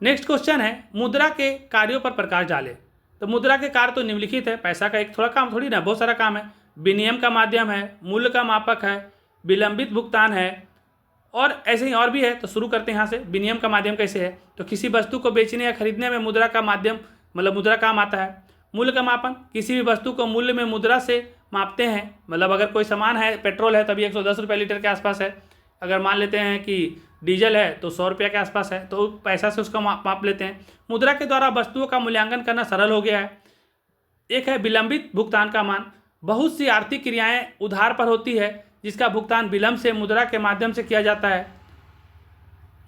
नेक्स्ट क्वेश्चन है, मुद्रा के कार्यों पर प्रकाश डालें। तो मुद्रा के कार्य तो निम्नलिखित है। पैसा का एक थोड़ा काम थोड़ी ना, बहुत सारा काम है। विनिमय का माध्यम है, मूल्य का मापक है, विलंबित भुगतान है, और ऐसे ही और भी है। तो शुरू करते हैं यहाँ से। विनिमय का माध्यम कैसे है, तो किसी वस्तु को बेचने या खरीदने में मुद्रा का माध्यम मतलब मुद्रा काम आता है। मूल्य का मापन, किसी भी वस्तु को मूल्य में मुद्रा से मापते हैं। मतलब अगर कोई सामान है, पेट्रोल है, तभी 110 रुपये लीटर के आसपास है। अगर मान लेते हैं कि डीजल है तो 100 रुपये के आसपास है, तो पैसा से उसका माप लेते हैं। मुद्रा के द्वारा वस्तुओं का मूल्यांकन करना सरल हो गया है। एक है विलंबित भुगतान का मान। बहुत सी आर्थिक क्रियाएं उधार पर होती है जिसका भुगतान विलंब से मुद्रा के माध्यम से किया जाता है।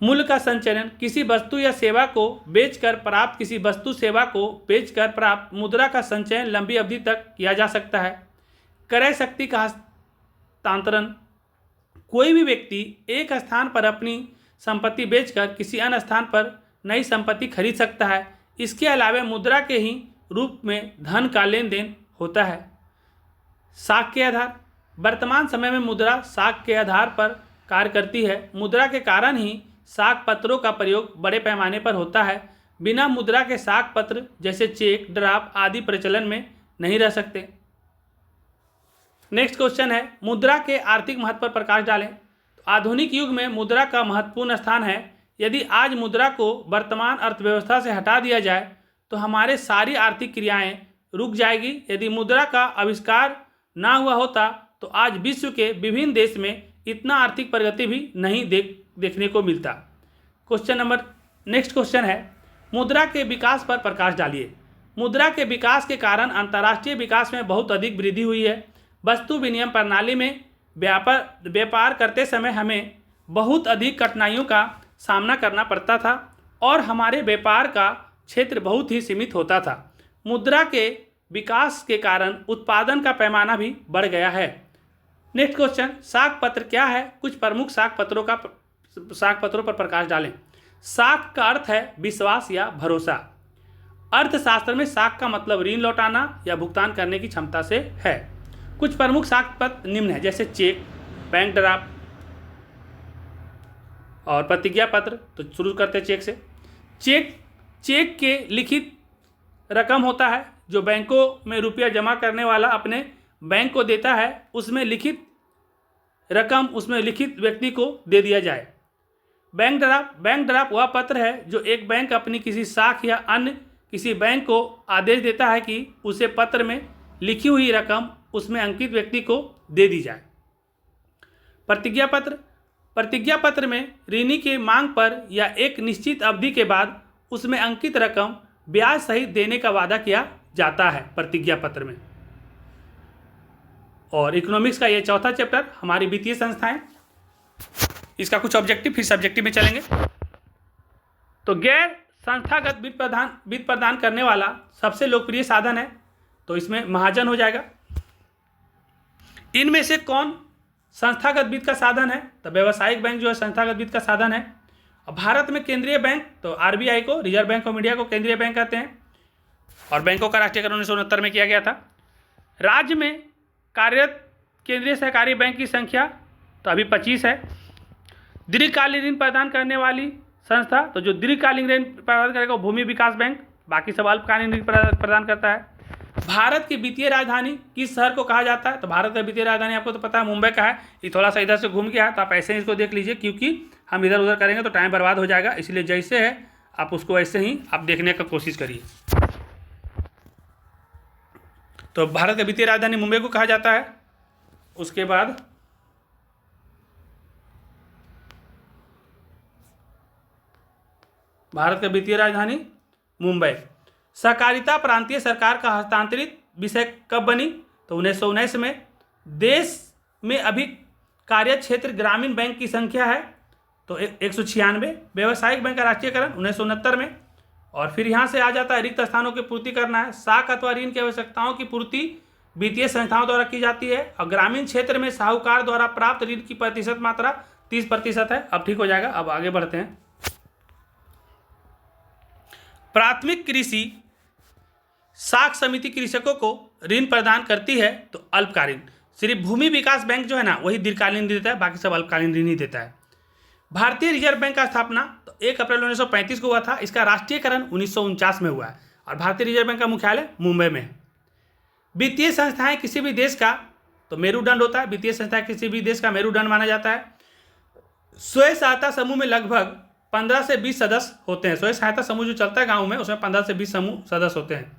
मूल्य का संचयन, किसी वस्तु या सेवा को बेचकर प्राप्त किसी वस्तु सेवा को बेचकर प्राप्त मुद्रा का संचयन लंबी अवधि तक किया जा सकता है। क्रय शक्ति का हस्तांतरण, कोई भी व्यक्ति एक स्थान पर अपनी संपत्ति बेचकर किसी अन्य स्थान पर नई संपत्ति खरीद सकता है। इसके अलावा मुद्रा के ही रूप में धन का लेन देन होता है। साख के आधार, वर्तमान समय में मुद्रा साख के आधार पर कार्य करती है। मुद्रा के कारण ही साख पत्रों का प्रयोग बड़े पैमाने पर होता है। बिना मुद्रा के साख पत्र जैसे चेक, ड्राफ्ट आदि प्रचलन में नहीं रह सकते। नेक्स्ट क्वेश्चन है, मुद्रा के आर्थिक महत्व पर प्रकाश डालें। तो आधुनिक युग में मुद्रा का महत्वपूर्ण स्थान है। यदि आज मुद्रा को वर्तमान अर्थव्यवस्था से हटा दिया जाए तो हमारे सारी आर्थिक क्रियाएं रुक जाएगी। यदि मुद्रा का आविष्कार ना हुआ होता तो आज विश्व के विभिन्न देश में इतना आर्थिक प्रगति भी नहीं देखने को मिलता। नेक्स्ट क्वेश्चन है, मुद्रा के विकास पर प्रकाश डालिए। मुद्रा के विकास के कारण अंतर्राष्ट्रीय विकास में बहुत अधिक वृद्धि हुई है। वस्तु विनिमय प्रणाली में व्यापार करते समय हमें बहुत अधिक कठिनाइयों का सामना करना पड़ता था और हमारे व्यापार का क्षेत्र बहुत ही सीमित होता था। मुद्रा के विकास के कारण उत्पादन का पैमाना भी बढ़ गया है। नेक्स्ट क्वेश्चन, साख पत्र क्या है? कुछ प्रमुख साख पत्रों पर प्रकाश डालें। साख का अर्थ है विश्वास या भरोसा। अर्थशास्त्र में साख का मतलब ऋण लौटाना या भुगतान करने की क्षमता से है। कुछ प्रमुख साख पत्र निम्न है, जैसे चेक, बैंक ड्राफ्ट और प्रतिज्ञा पत्र। तो शुरू करते हैं चेक से। चेक के लिखित रकम होता है जो बैंकों में रुपया जमा करने वाला अपने बैंक को देता है। उसमें लिखित रकम उसमें लिखित व्यक्ति को दे दिया जाए। बैंक ड्राफ्ट वह पत्र है जो एक बैंक अपनी किसी शाख या अन्य किसी बैंक को आदेश देता है कि उसे पत्र में लिखी हुई रकम उसमें अंकित व्यक्ति को दे दी जाए। प्रतिज्ञा पत्र में ऋणी के मांग पर या एक निश्चित अवधि के बाद उसमें अंकित रकम ब्याज सहित देने का वादा किया जाता है प्रतिज्ञा पत्र में। और इकोनॉमिक्स का ये चौथा चैप्टर हमारी वित्तीय संस्थाएं। इसका कुछ ऑब्जेक्टिव फिर सब्जेक्टिव में चलेंगे। तो गैर संस्थागत वित्त प्रदान करने वाला सबसे लोकप्रिय साधन है, तो इसमें महाजन हो जाएगा। इनमें से कौन संस्थागत वित्त का साधन है? तो व्यावसायिक बैंक जो है संस्थागत वित्त का साधन है। और भारत में केंद्रीय बैंक, तो आरबीआई को, रिजर्व बैंक ऑफ इंडिया को केंद्रीय बैंक कहते हैं, और बैंकों का राष्ट्रीयकरण 1969 में किया गया था। राज्य में कार्यरत केंद्रीय सहकारी बैंक की संख्या तो अभी 25 है। दीर्घकालीन ऋण प्रदान करने वाली संस्था, तो जो दीर्घकालीन ऋण प्रदान करेगा वो भूमि विकास बैंक, बाकी सब अल्पकालीन ऋण प्रदान करता है। भारत की वित्तीय राजधानी किस शहर को कहा जाता है? तो भारत का वित्तीय राजधानी आपको तो पता है मुंबई का है। ये थोड़ा सा इधर से घूम गया है, तो आप ऐसे ही इसको देख लीजिए, क्योंकि हम इधर उधर करेंगे तो टाइम बर्बाद हो जाएगा, इसलिए जैसे है आप उसको ऐसे ही आप देखने का कोशिश करिए। तो भारत का वित्तीय राजधानी मुंबई को कहा जाता है। उसके बाद भारत का वित्तीय राजधानी मुंबई। सहकारिता प्रांतीय सरकार का हस्तांतरित विषय कब बनी? तो 1919 में। देश में अभी कार्य क्षेत्र ग्रामीण बैंक की संख्या है तो 196। व्यावसायिक बैंक का राष्ट्रीयकरण 1969 में। और फिर यहाँ से आ जाता है रिक्त स्थानों की पूर्ति करना है। साख अथवा ऋण की आवश्यकताओं की पूर्ति वित्तीय संस्थाओं द्वारा की जाती है, और ग्रामीण क्षेत्र में साहूकार द्वारा प्राप्त ऋण की प्रतिशत मात्रा 30% है। अब ठीक हो जाएगा, अब आगे बढ़ते हैं। प्राथमिक कृषि साख समिति कृषकों को ऋण प्रदान करती है, तो अल्पकालीन। सिर्फ भूमि विकास बैंक जो है ना वही दीर्घकालीन देता है, बाकी सब अल्पकालीन ऋण ही देता है। भारतीय रिजर्व बैंक का स्थापना तो 1 अप्रैल 1935 को हुआ था। इसका राष्ट्रीयकरण 1949 में हुआ है, और भारतीय रिजर्व बैंक का मुख्यालय मुंबई में है। वित्तीय संस्थाएं किसी भी देश का तो मेरुदंड होता है। वित्तीय संस्थाएं किसी भी देश का मेरुदंड माना जाता है। स्वयं सहायता समूह में लगभग 15 से 20 सदस्य होते हैं। स्वयं सहायता समूह जो चलता है गाँव में, उसमें 15 से 20 सदस्य होते हैं।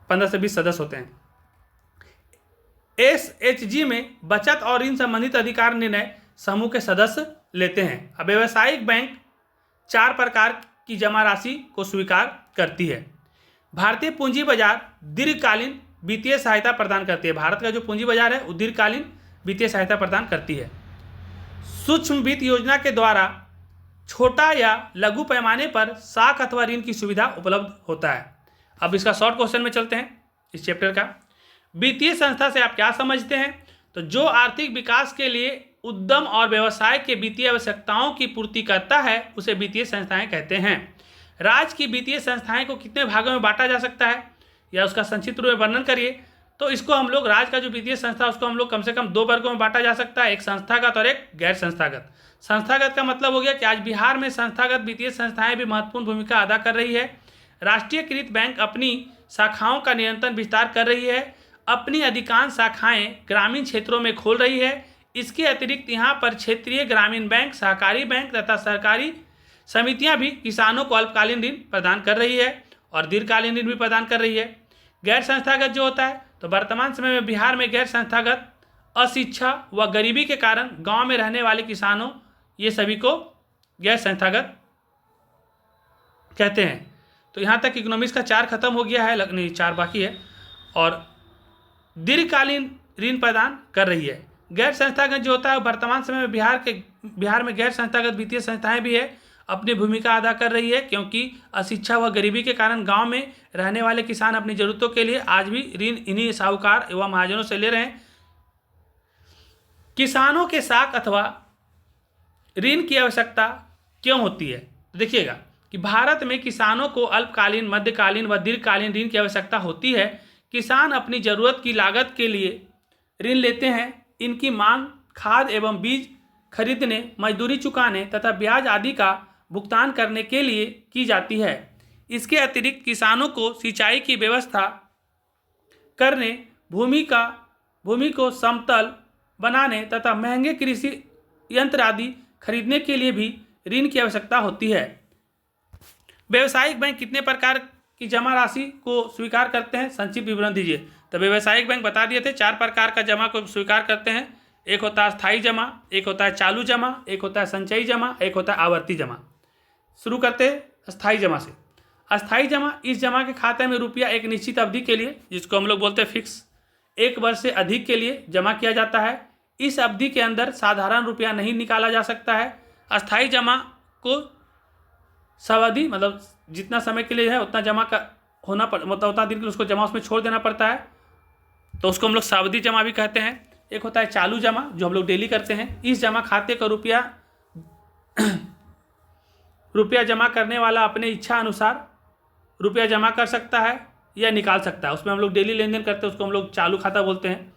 15 से 20 सदस्य होते हैं। एसएचजी में बचत और ऋण संबंधित अधिकार निर्णय समूह के सदस्य लेते हैं। अब व्यावसायिक बैंक 4 प्रकार की जमा राशि को स्वीकार करती है। भारतीय पूंजी बाजार दीर्घकालीन वित्तीय सहायता प्रदान करती है। भारत का जो पूंजी बाजार है वो दीर्घकालीन वित्तीय सहायता प्रदान करती है। सूक्ष्म वित्त योजना के द्वारा छोटा या लघु पैमाने पर साख अथवा ऋण की सुविधा उपलब्ध होता है। अब इसका शॉर्ट क्वेश्चन में चलते हैं इस चैप्टर का। वित्तीय संस्था से आप क्या समझते हैं? तो जो आर्थिक विकास के लिए उद्यम और व्यवसाय के वित्तीय आवश्यकताओं की पूर्ति करता है उसे वित्तीय संस्थाएं कहते हैं। राज्य की वित्तीय संस्थाएं को कितने भागों में बांटा जा सकता है, या उसका संक्षिप्त रूप में वर्णन करिए। तो इसको हम लोग राज्य का जो वित्तीय संस्था उसको हम लोग कम से कम 2 वर्गों में बांटा जा सकता है, एक संस्थागत और एक गैर संस्थागत। संस्थागत का मतलब हो गया कि आज बिहार में संस्थागत वित्तीय संस्थाएं भी महत्वपूर्ण भूमिका अदा कर रही है। राष्ट्रीयकृत बैंक अपनी शाखाओं का निरंतर विस्तार कर रही है। अपनी अधिकांश शाखाएं ग्रामीण क्षेत्रों में खोल रही है। इसके अतिरिक्त यहाँ पर क्षेत्रीय ग्रामीण बैंक, सहकारी बैंक तथा सरकारी समितियाँ भी किसानों को अल्पकालीन ऋण प्रदान कर रही है और दीर्घकालीन ऋण भी प्रदान कर रही है। गैर संस्थागत जो होता है तो वर्तमान समय में बिहार में गैर संस्थागत अशिक्षा व गरीबी के कारण गांव में रहने वाले किसानों, ये सभी को गैर संस्थागत कहते हैं। तो यहाँ तक इकोनॉमिक्स का 4 खत्म हो गया है, नहीं 4 बाकी है। और दीर्घकालीन ऋण प्रदान कर रही है। गैर संस्थागत जो होता है वर्तमान समय में बिहार में गैर संस्थागत वित्तीय संस्थाएं भी है, अपनी भूमिका अदा कर रही है, क्योंकि अशिक्षा व गरीबी के कारण गांव में रहने वाले किसान अपनी जरूरतों के लिए आज भी ऋण इन्हीं साहूकार एवं महाजनों से ले रहे हैं। किसानों के साख अथवा ऋण की आवश्यकता क्यों होती है? तो देखिएगा कि भारत में किसानों को अल्पकालीन, मध्यकालीन व दीर्घकालीन ऋण की आवश्यकता होती है। किसान अपनी जरूरत की लागत के लिए ऋण लेते हैं। इनकी मांग खाद एवं बीज खरीदने, मजदूरी चुकाने तथा ब्याज आदि का भुगतान करने के लिए की जाती है। इसके अतिरिक्त किसानों को सिंचाई की व्यवस्था करने, भूमि को समतल बनाने तथा महंगे कृषि यंत्र आदि खरीदने के लिए भी ऋण की आवश्यकता होती है। व्यावसायिक बैंक कितने प्रकार की जमा राशि को स्वीकार करते हैं? संक्षिप्त विवरण दीजिए। तो व्यावसायिक बैंक बता दिए थे 4 प्रकार का जमा को स्वीकार करते हैं। एक होता है स्थायी जमा, एक होता है चालू जमा, एक होता है संचयी जमा, एक होता है आवर्ती जमा। शुरू करते हैं स्थायी जमा से। अस्थायी जमा, इस जमा के खाते में रुपया एक निश्चित अवधि के लिए, जिसको हम लोग बोलते हैं फिक्स, 1 वर्ष से अधिक के लिए जमा किया जाता है। इस अवधि के अंदर साधारण रुपया नहीं निकाला जा सकता है। अस्थाई जमा को सावधि मतलब जितना समय के लिए है उतना जमा का होना मतलब उतना दिन के लिए उसको जमा उसमें छोड़ देना पड़ता है, तो उसको हम लोग सावधि जमा भी कहते हैं। एक होता है चालू जमा जो हम लोग डेली करते हैं। इस जमा खाते का रुपया जमा करने वाला अपने इच्छा अनुसार रुपया जमा कर सकता है या निकाल सकता है, उसमें हम लोग डेली लेन देन करते हैं, उसको हम लोग चालू खाता बोलते हैं।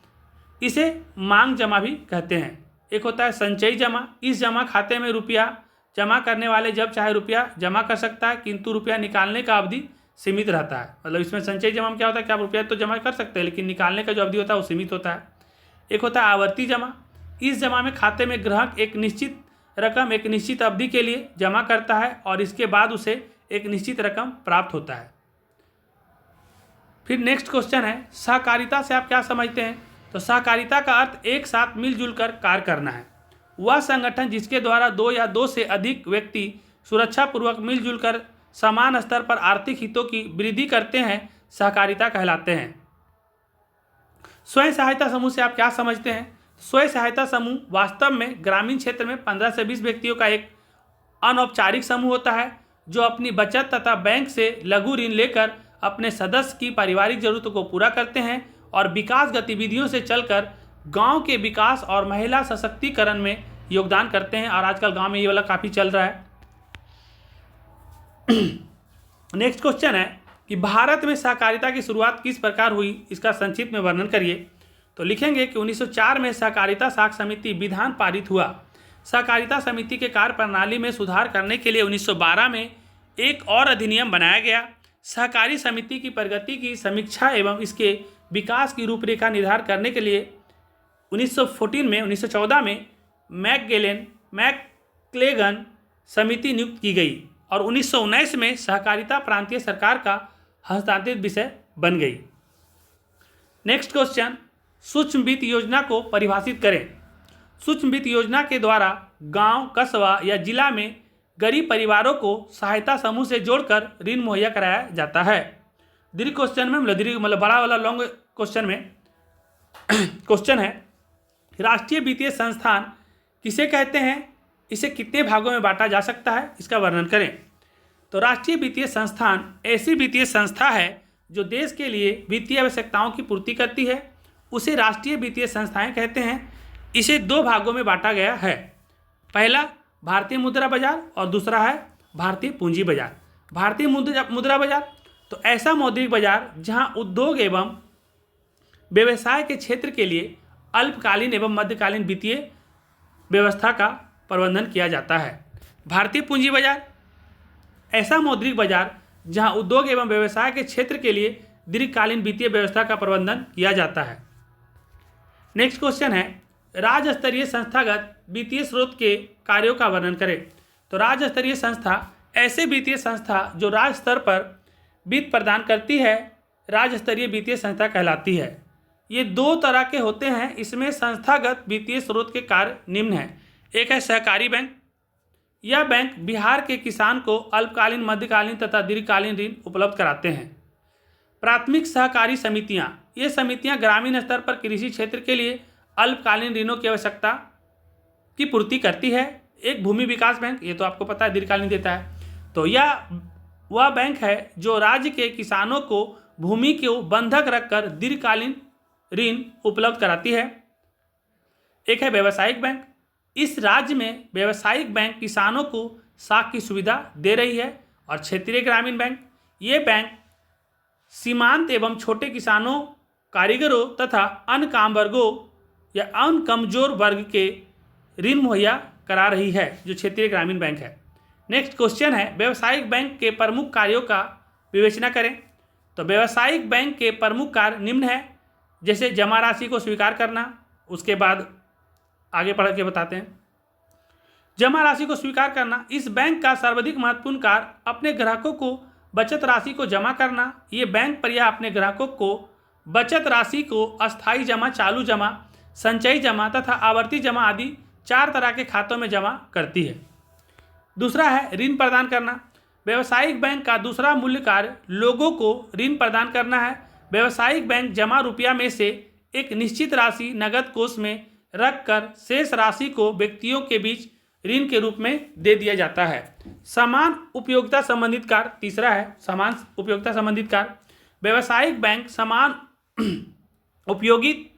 इसे मांग जमा भी कहते हैं। एक होता है संचयी जमा। इस जमा खाते में रुपया जमा करने वाले जब चाहे रुपया जमा कर सकता है, किंतु रुपया निकालने का अवधि सीमित रहता है। मतलब इसमें संचयी जमा में क्या होता है कि आप रुपया तो जमा कर सकते हैं लेकिन निकालने का जो अवधि होता है वो सीमित होता है। एक होता है आवर्ती जमा। इस जमा में खाते में ग्राहक एक निश्चित रकम एक निश्चित अवधि के लिए जमा करता है और इसके बाद उसे एक निश्चित रकम प्राप्त होता है। फिर नेक्स्ट क्वेश्चन है सहकारिता से आप क्या समझते हैं? तो सहकारिता का अर्थ एक साथ मिलजुल कर कार्य करना है। वह संगठन जिसके द्वारा दो या दो से अधिक व्यक्ति सुरक्षापूर्वक मिलजुल कर समान स्तर पर आर्थिक हितों की वृद्धि करते हैं सहकारिता कहलाते हैं। स्वयं सहायता समूह से आप क्या समझते हैं? स्वयं सहायता समूह वास्तव में ग्रामीण क्षेत्र में 15 से 20 व्यक्तियों का एक अनौपचारिक समूह होता है जो अपनी बचत तथा बैंक से लघु ऋण लेकर अपने सदस्य की पारिवारिक जरूरतों को पूरा करते हैं और विकास गतिविधियों से चलकर गांव के विकास और महिला सशक्तिकरण में योगदान करते हैं। और आजकल गांव में ये वाला काफ़ी चल रहा है। नेक्स्ट क्वेश्चन है कि भारत में सहकारिता की शुरुआत किस प्रकार हुई, इसका संक्षिप्त में वर्णन करिए। तो लिखेंगे कि 1904 में सहकारिता साख समिति विधान पारित हुआ। सहकारिता समिति के कार्य प्रणाली में सुधार करने के लिए 1912 में एक और अधिनियम बनाया गया। सहकारी समिति की प्रगति की समीक्षा एवं इसके विकास की रूपरेखा निर्धारण करने के लिए 1914 में मैकक्लेगन समिति नियुक्त की गई और 1919 में सहकारिता प्रांतीय सरकार का हस्तांतरित विषय बन गई। नेक्स्ट क्वेश्चन सूक्ष्म वित्त योजना को परिभाषित करें। सूक्ष्म वित्त योजना के द्वारा गांव, कस्बा या जिला में गरीब परिवारों को सहायता समूह से जोड़कर ऋण मुहैया कराया जाता है। दीर्घ क्वेश्चन में मतलब बड़ा वाला लॉन्ग क्वेश्चन में क्वेश्चन है राष्ट्रीय वित्तीय संस्थान किसे कहते हैं, इसे कितने भागों में बांटा जा सकता है, इसका वर्णन करें। तो राष्ट्रीय वित्तीय संस्थान ऐसी वित्तीय संस्था है जो देश के लिए वित्तीय आवश्यकताओं की पूर्ति करती है, उसे राष्ट्रीय वित्तीय संस्थाएं कहते हैं। इसे दो भागों में बांटा गया है, पहला भारतीय मुद्रा बाजार और दूसरा है भारतीय पूंजी बाजार। भारतीय मुद्रा बाजार तो ऐसा मौद्रिक बाजार जहां उद्योग एवं व्यवसाय के क्षेत्र के लिए अल्पकालीन एवं मध्यकालीन वित्तीय व्यवस्था का प्रबंधन किया जाता है। भारतीय पूंजी बाजार ऐसा मौद्रिक बाजार जहां उद्योग एवं व्यवसाय के क्षेत्र के लिए दीर्घकालीन वित्तीय व्यवस्था का प्रबंधन किया जाता है। नेक्स्ट क्वेश्चन है राज्य स्तरीय संस्थागत वित्तीय स्रोत के कार्यों का वर्णन करें। तो राज्य स्तरीय संस्था ऐसे वित्तीय संस्था जो राज्य स्तर पर वित्त प्रदान करती है राज्य स्तरीय वित्तीय संस्था कहलाती है। ये दो तरह के होते हैं। इसमें संस्थागत वित्तीय स्रोत के कार्य निम्न हैं। एक है सहकारी बैंक। यह बैंक बिहार के किसान को अल्पकालीन, मध्यकालीन तथा दीर्घकालीन ऋण उपलब्ध कराते हैं। प्राथमिक सहकारी समितियां, ये समितियां ग्रामीण स्तर पर कृषि क्षेत्र के लिए अल्पकालीन ऋणों की आवश्यकता की पूर्ति करती है। एक भूमि विकास बैंक, ये तो आपको पता है दीर्घकालीन देता है। तो यह वह बैंक है जो राज्य के किसानों को भूमि को बंधक रखकर दीर्घकालीन ऋण उपलब्ध कराती है। एक है व्यावसायिक बैंक। इस राज्य में व्यावसायिक बैंक किसानों को साख की सुविधा दे रही है। और क्षेत्रीय ग्रामीण बैंक, ये बैंक सीमांत एवं छोटे किसानों, कारीगरों तथा अन्य काम वर्गों या अन्य कमजोर वर्ग के ऋण मुहैया करा रही है, जो क्षेत्रीय ग्रामीण बैंक है। नेक्स्ट क्वेश्चन है व्यावसायिक बैंक के प्रमुख कार्यों का विवेचना करें। तो व्यावसायिक बैंक के प्रमुख कार्य निम्न है, जैसे जमा राशि को स्वीकार करना। उसके बाद आगे पढ़ के बताते हैं। जमा राशि को स्वीकार करना, इस बैंक का सर्वाधिक महत्वपूर्ण कार्य अपने ग्राहकों को बचत राशि को जमा करना। ये बैंक पर यह अपने ग्राहकों को बचत राशि को अस्थायी जमा, चालू जमा, संचयी जमा तथा आवर्ती जमा आदि 4 तरह के खातों में जमा करती है। दूसरा है ऋण प्रदान करना। व्यावसायिक बैंक का दूसरा मूल्य कार्य लोगों को ऋण प्रदान करना है। व्यावसायिक बैंक जमा रुपया में से एक निश्चित राशि नगद कोष में रखकर शेष राशि को व्यक्तियों के बीच ऋण के रूप में दे दिया जाता है। समान उपयोगिता संबंधित कार्य तीसरा है, समान उपयोगिता संबंधित कार्य। व्यावसायिक बैंक समान उपयोगी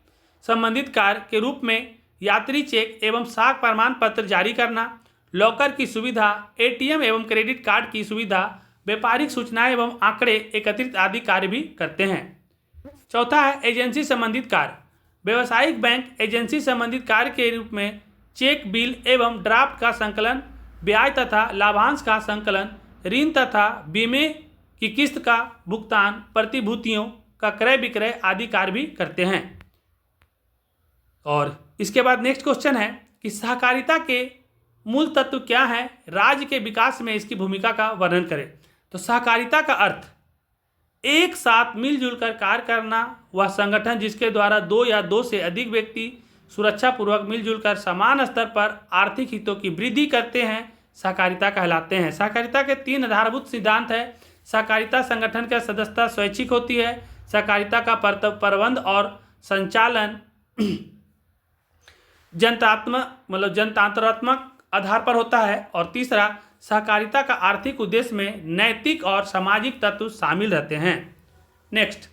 संबंधित कार्य के रूप में यात्री चेक एवं साख प्रमाण पत्र जारी करना, लॉकर की सुविधा, एटीएम एवं क्रेडिट कार्ड की सुविधा, व्यापारिक सूचनाएं एवं आंकड़े एकत्रित आदि कार्य भी करते हैं। चौथा है एजेंसी संबंधित कार्य। व्यावसायिक बैंक एजेंसी संबंधित कार्य के रूप में चेक, बिल एवं ड्राफ्ट का संकलन, ब्याज तथा लाभांश का संकलन, ऋण तथा बीमे की किस्त का भुगतान, प्रतिभूतियों का क्रय विक्रय आदि कार्य भी करते हैं। और इसके बाद नेक्स्ट क्वेश्चन है कि सहकारिता के मूल तत्व क्या है, राज्य के विकास में इसकी भूमिका का वर्णन करें। तो सहकारिता का अर्थ एक साथ मिलजुल कर कार्य करना, वह संगठन जिसके द्वारा दो या दो से अधिक व्यक्ति सुरक्षापूर्वक मिलजुल कर समान स्तर पर आर्थिक हितों की वृद्धि करते हैं, सहकारिता कहलाते हैं। सहकारिता के 3 आधारभूत सिद्धांत है। सहकारिता संगठन की सदस्यता स्वैच्छिक होती है, सहकारिता का प्रबंध और संचालन जनतांत्रात्मक आधार पर होता है, और तीसरा सहकारिता का आर्थिक उद्देश्य में नैतिक और सामाजिक तत्व शामिल रहते हैं। नेक्स्ट,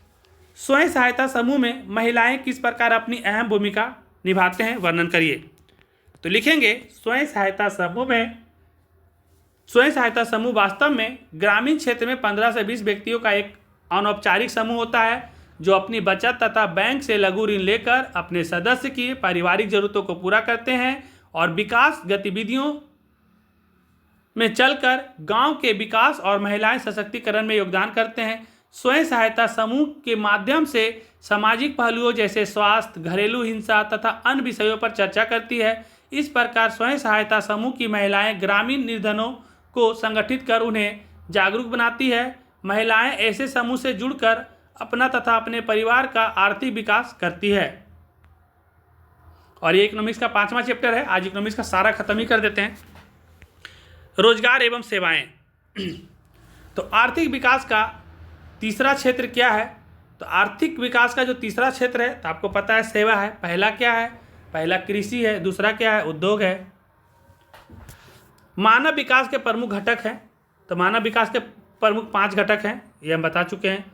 स्वयं सहायता समूह में महिलाएं किस प्रकार अपनी अहम भूमिका निभाते हैं, वर्णन करिए। तो लिखेंगे स्वयं सहायता समूह वास्तव में ग्रामीण क्षेत्र में 15 से 20 व्यक्तियों का एक अनौपचारिक समूह होता है जो अपनी बचत तथा बैंक से लघु ऋण लेकर अपने सदस्य की पारिवारिक जरूरतों को पूरा करते हैं और विकास गतिविधियों में चलकर गांव के विकास और महिलाएं सशक्तिकरण में योगदान करते हैं। स्वयं सहायता समूह के माध्यम से सामाजिक पहलुओं जैसे स्वास्थ्य, घरेलू हिंसा तथा अन्य विषयों पर चर्चा करती है। इस प्रकार स्वयं सहायता समूह की महिलाएं ग्रामीण निर्धनों को संगठित कर उन्हें जागरूक बनाती है। महिलाएं ऐसे समूह से जुड़कर अपना तथा अपने परिवार का आर्थिक विकास करती है। और ये इकोनॉमिक्स का 5वां चैप्टर है। आज इकोनॉमिक्स का सारा खत्म ही कर देते हैं। रोजगार एवं सेवाएं। तो आर्थिक विकास का तीसरा क्षेत्र क्या है? तो आर्थिक विकास का जो तीसरा क्षेत्र है तो आपको पता है सेवा है। पहला क्या है? पहला कृषि है, दूसरा क्या है? उद्योग है। मानव विकास के प्रमुख घटक हैं। तो मानव विकास के प्रमुख 5 घटक हैं, ये हम बता चुके हैं।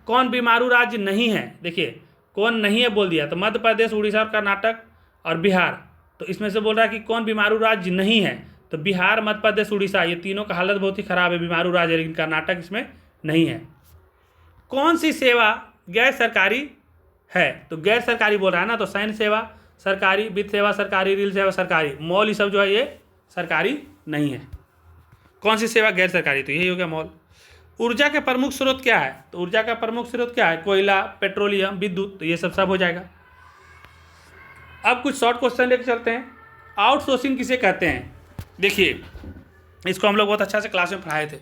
कौन बीमारू राज्य नहीं है? देखिए कौन नहीं है बोल दिया, तो मध्य प्रदेश, उड़ीसा, कर्नाटक और बिहार। तो इसमें से बोल रहा है कि कौन बीमारू राज्य नहीं है, तो बिहार, मध्य प्रदेश, उड़ीसा, ये तीनों का हालत बहुत ही खराब है, बीमारू राज्य, लेकिन कर्नाटक इसमें नहीं है। कौन सी सेवा गैर सरकारी है? तो गैर सरकारी बोल रहा है ना, तो सैन्य सेवा सरकारी, वित्त सेवा सरकारी, रेल सेवा सरकारी, मॉल, ये सब जो है ये सरकारी नहीं है। कौन सी सेवा गैर सरकारी? तो यही हो गया मॉल। ऊर्जा के प्रमुख स्रोत क्या है? तो ऊर्जा का प्रमुख स्रोत क्या है? कोयला, पेट्रोलियम, विद्युत, तो ये सब हो जाएगा। अब कुछ शॉर्ट क्वेश्चन लेकर चलते हैं। आउटसोर्सिंग किसे कहते हैं? देखिए इसको हम लोग बहुत अच्छा से क्लास में पढ़ाए थे।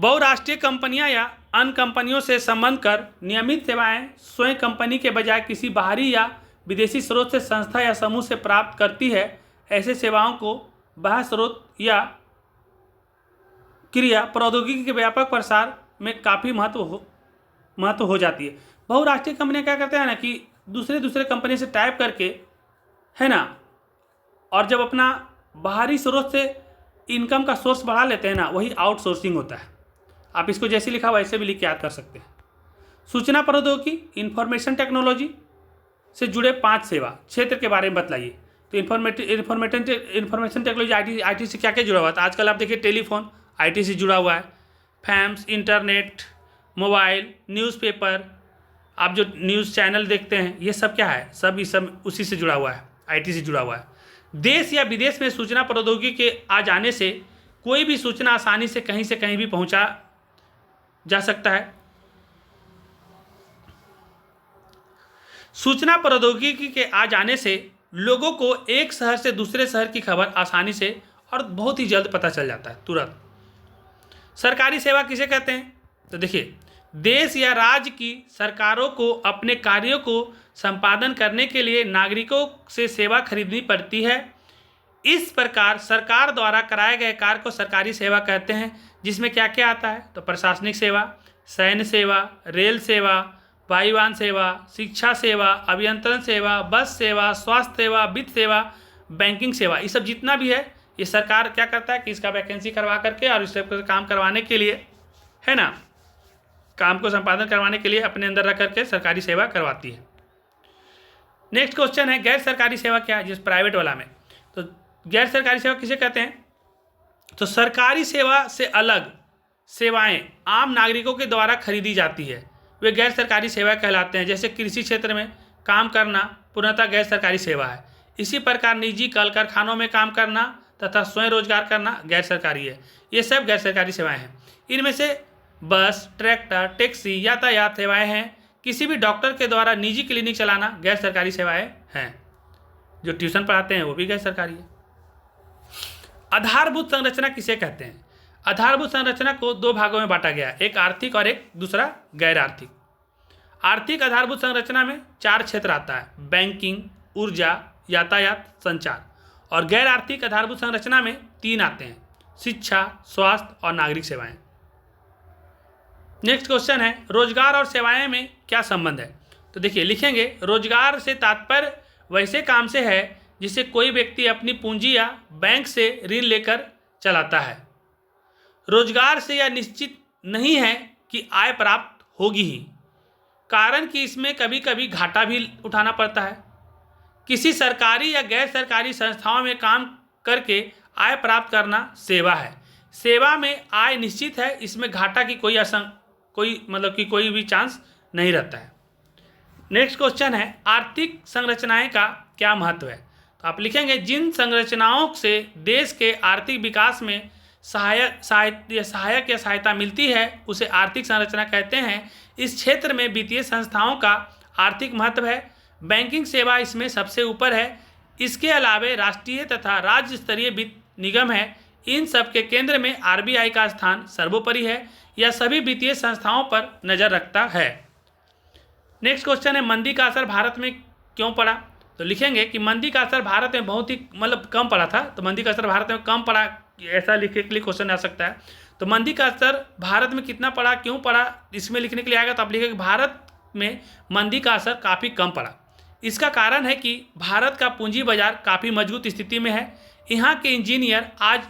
बहुराष्ट्रीय कंपनियां या अन्य कंपनियों से संबंध कर नियमित सेवाएं स्वयं कंपनी के बजाय किसी बाहरी या विदेशी स्रोत से संस्था या समूह से प्राप्त करती है। ऐसे सेवाओं को बाह्य स्रोत या क्रिया प्रौद्योगिकी के व्यापक प्रसार में काफ़ी महत्व हो जाती है। बहुराष्ट्रीय कंपनियां क्या करते हैं ना कि दूसरे कंपनी से टाइप करके, है ना, और जब अपना बाहरी स्रोत से इनकम का सोर्स बढ़ा लेते हैं ना, वही आउटसोर्सिंग होता है। आप इसको जैसे लिखा वैसे भी लिख के याद कर सकते हैं। सूचना प्रौद्योगिकी, इंफॉर्मेशन टेक्नोलॉजी से जुड़े 5 सेवा क्षेत्र के बारे में बतलाइए। तो इंफॉर्मेशन टेक्नोलॉजी आईटी से क्या क्या जुड़ा हुआ है? तो आजकल आप देखिए टेलीफोन आईटी से जुड़ा हुआ है, फैम्स, इंटरनेट, मोबाइल, न्यूज़पेपर, आप जो न्यूज़ चैनल देखते हैं ये सब क्या है? सब उसी से जुड़ा हुआ है, आईटी से जुड़ा हुआ है। देश या विदेश में सूचना प्रौद्योगिकी के आ जाने से कोई भी सूचना आसानी से कहीं भी पहुंचा जा सकता है। सूचना प्रौद्योगिकी के आ जाने से लोगों को एक शहर से दूसरे शहर की खबर आसानी से और बहुत ही जल्द पता चल जाता है, तुरंत। सरकारी सेवा किसे कहते हैं? तो देखिए देश या राज्य की सरकारों को अपने कार्यों को संपादन करने के लिए नागरिकों से सेवा खरीदनी पड़ती है। इस प्रकार सरकार द्वारा कराए गए कार्य को सरकारी सेवा कहते हैं, जिसमें क्या क्या आता है? तो प्रशासनिक सेवा, सैन्य सेवा, रेल सेवा, वायुयान सेवा, शिक्षा सेवा, अभियंत्रण सेवा, बस सेवा, स्वास्थ्य सेवा, वित्त सेवा, बैंकिंग सेवा, ये सब जितना भी है ये सरकार क्या करता है कि इसका वैकेंसी करवा करके और इस काम करवाने के लिए, है ना, काम को संपादन करवाने के लिए अपने अंदर रख करके सरकारी सेवा करवाती है। नेक्स्ट क्वेश्चन है गैर सरकारी सेवा क्या है, जिस प्राइवेट वाला में। तो गैर सरकारी सेवा किसे कहते हैं? तो सरकारी सेवा से अलग सेवाएं आम नागरिकों के द्वारा खरीदी जाती है, वे गैर सरकारी सेवा कहलाते हैं। जैसे कृषि क्षेत्र में काम करना पूर्णतः गैर सरकारी सेवा है। इसी प्रकार निजी कल कारखानों में काम करना तथा स्वयं रोजगार करना गैर सरकारी है। ये सब गैर सरकारी सेवाएं हैं। इनमें से बस, ट्रैक्टर, टैक्सी, यातायात सेवाएं हैं। किसी भी डॉक्टर के द्वारा निजी क्लिनिक चलाना गैर सरकारी सेवाएं हैं। जो ट्यूशन पढ़ाते हैं वो भी गैर सरकारी है। आधारभूत संरचना किसे कहते हैं? आधारभूत संरचना को दो भागों में बांटा गया है, एक आर्थिक और एक दूसरा गैर आर्थिक। आर्थिक आधारभूत संरचना में 4 क्षेत्र आता है, बैंकिंग, ऊर्जा, यातायात, संचार। और गैर आर्थिक आधारभूत संरचना में 3 आते हैं, शिक्षा, स्वास्थ्य और नागरिक सेवाएं। नेक्स्ट क्वेश्चन है रोजगार और सेवाएं में क्या संबंध है? तो देखिए लिखेंगे रोजगार से तात्पर्य वैसे काम से है जिसे कोई व्यक्ति अपनी पूंजी या बैंक से ऋण लेकर चलाता है। रोजगार से यह निश्चित नहीं है कि आय प्राप्त होगी ही, कारण कि इसमें कभी कभी घाटा भी उठाना पड़ता है। किसी सरकारी या गैर सरकारी संस्थाओं में काम करके आय प्राप्त करना सेवा है। सेवा में आय निश्चित है, इसमें घाटा की कोई भी चांस नहीं रहता है। नेक्स्ट क्वेश्चन है आर्थिक संरचनाएं का क्या महत्व है? तो आप लिखेंगे जिन संरचनाओं से देश के आर्थिक विकास में सहायक या सहायता मिलती है उसे आर्थिक संरचना कहते हैं। इस क्षेत्र में वित्तीय संस्थाओं का आर्थिक महत्व है। बैंकिंग सेवा इसमें सबसे ऊपर है। इसके अलावे राष्ट्रीय तथा राज्य स्तरीय वित्त निगम है। इन सब के केंद्र में आरबीआई का स्थान सर्वोपरि है। यह सभी वित्तीय संस्थाओं पर नज़र रखता है। नेक्स्ट क्वेश्चन है मंदी का असर भारत में क्यों पड़ा? तो लिखेंगे कि मंदी का असर भारत में बहुत ही कम पड़ा था। तो मंदी का असर भारत में कम पड़ा, ऐसा लिखने के लिए क्वेश्चन आ सकता है। तो मंदी का असर भारत में कितना पड़ा, क्यों पड़ा, इसमें लिखने के लिए आएगा तो आप लिखेंगे भारत में मंदी का असर काफ़ी कम पड़ा। इसका कारण है कि भारत का पूंजी बाजार काफ़ी मजबूत स्थिति में है। यहाँ के इंजीनियर आज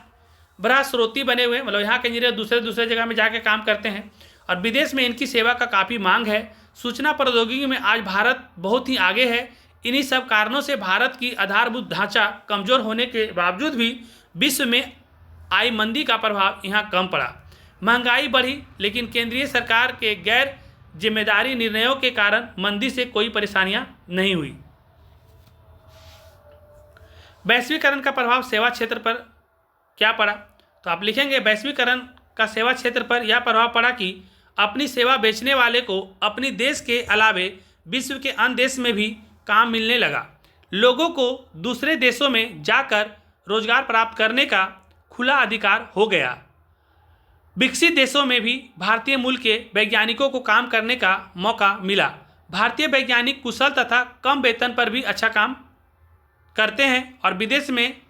बड़ा स्रोती बने हुए, यहाँ के इंजीनियर दूसरे जगह में जाके काम करते हैं और विदेश में इनकी सेवा का काफ़ी मांग है। सूचना प्रौद्योगिकी में आज भारत बहुत ही आगे है। इन्हीं सब कारणों से भारत की आधारभूत ढांचा कमज़ोर होने के बावजूद भी विश्व में आई मंदी का प्रभाव यहाँ कम पड़ा। महंगाई बढ़ी, लेकिन केंद्रीय सरकार के गैर जिम्मेदारी निर्णयों के कारण मंदी से कोई परेशानियां नहीं हुई। वैश्वीकरण का प्रभाव सेवा क्षेत्र पर क्या पड़ा? तो आप लिखेंगे वैश्वीकरण का सेवा क्षेत्र पर यह प्रभाव पड़ा कि अपनी सेवा बेचने वाले को अपनी देश के अलावे विश्व के अन्य देश में भी काम मिलने लगा। लोगों को दूसरे देशों में जाकर रोजगार प्राप्त करने का खुला अधिकार हो गया। विकसित देशों में भी भारतीय मूल के वैज्ञानिकों को काम करने का मौका मिला। भारतीय वैज्ञानिक कुशल तथा कम वेतन पर भी अच्छा काम करते हैं और विदेश में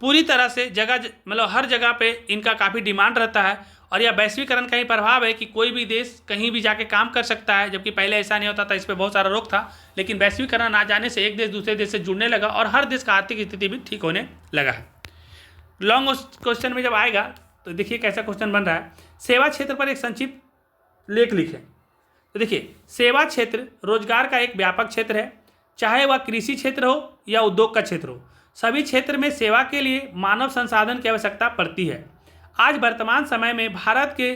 पूरी तरह से हर जगह पे इनका काफ़ी डिमांड रहता है। और यह वैश्वीकरण का ही प्रभाव है कि कोई भी देश कहीं भी जाके काम कर सकता है, जबकि पहले ऐसा नहीं होता था। इस पर बहुत सारा रोक था, लेकिन वैश्वीकरण आ जाने से एक देश दूसरे देश से जुड़ने लगा और हर देश का आर्थिक स्थिति भी ठीक होने लगा है। लॉन्ग क्वेश्चन में जब आएगा तो देखिए कैसा क्वेश्चन बन रहा है। सेवा क्षेत्र पर एक संक्षिप्त लेख लिखें। तो देखिए सेवा क्षेत्र रोजगार का एक व्यापक क्षेत्र है, चाहे वह कृषि क्षेत्र हो या उद्योग का क्षेत्र हो। सभी क्षेत्र में सेवा के लिए मानव संसाधन की आवश्यकता पड़ती है। आज वर्तमान समय में भारत के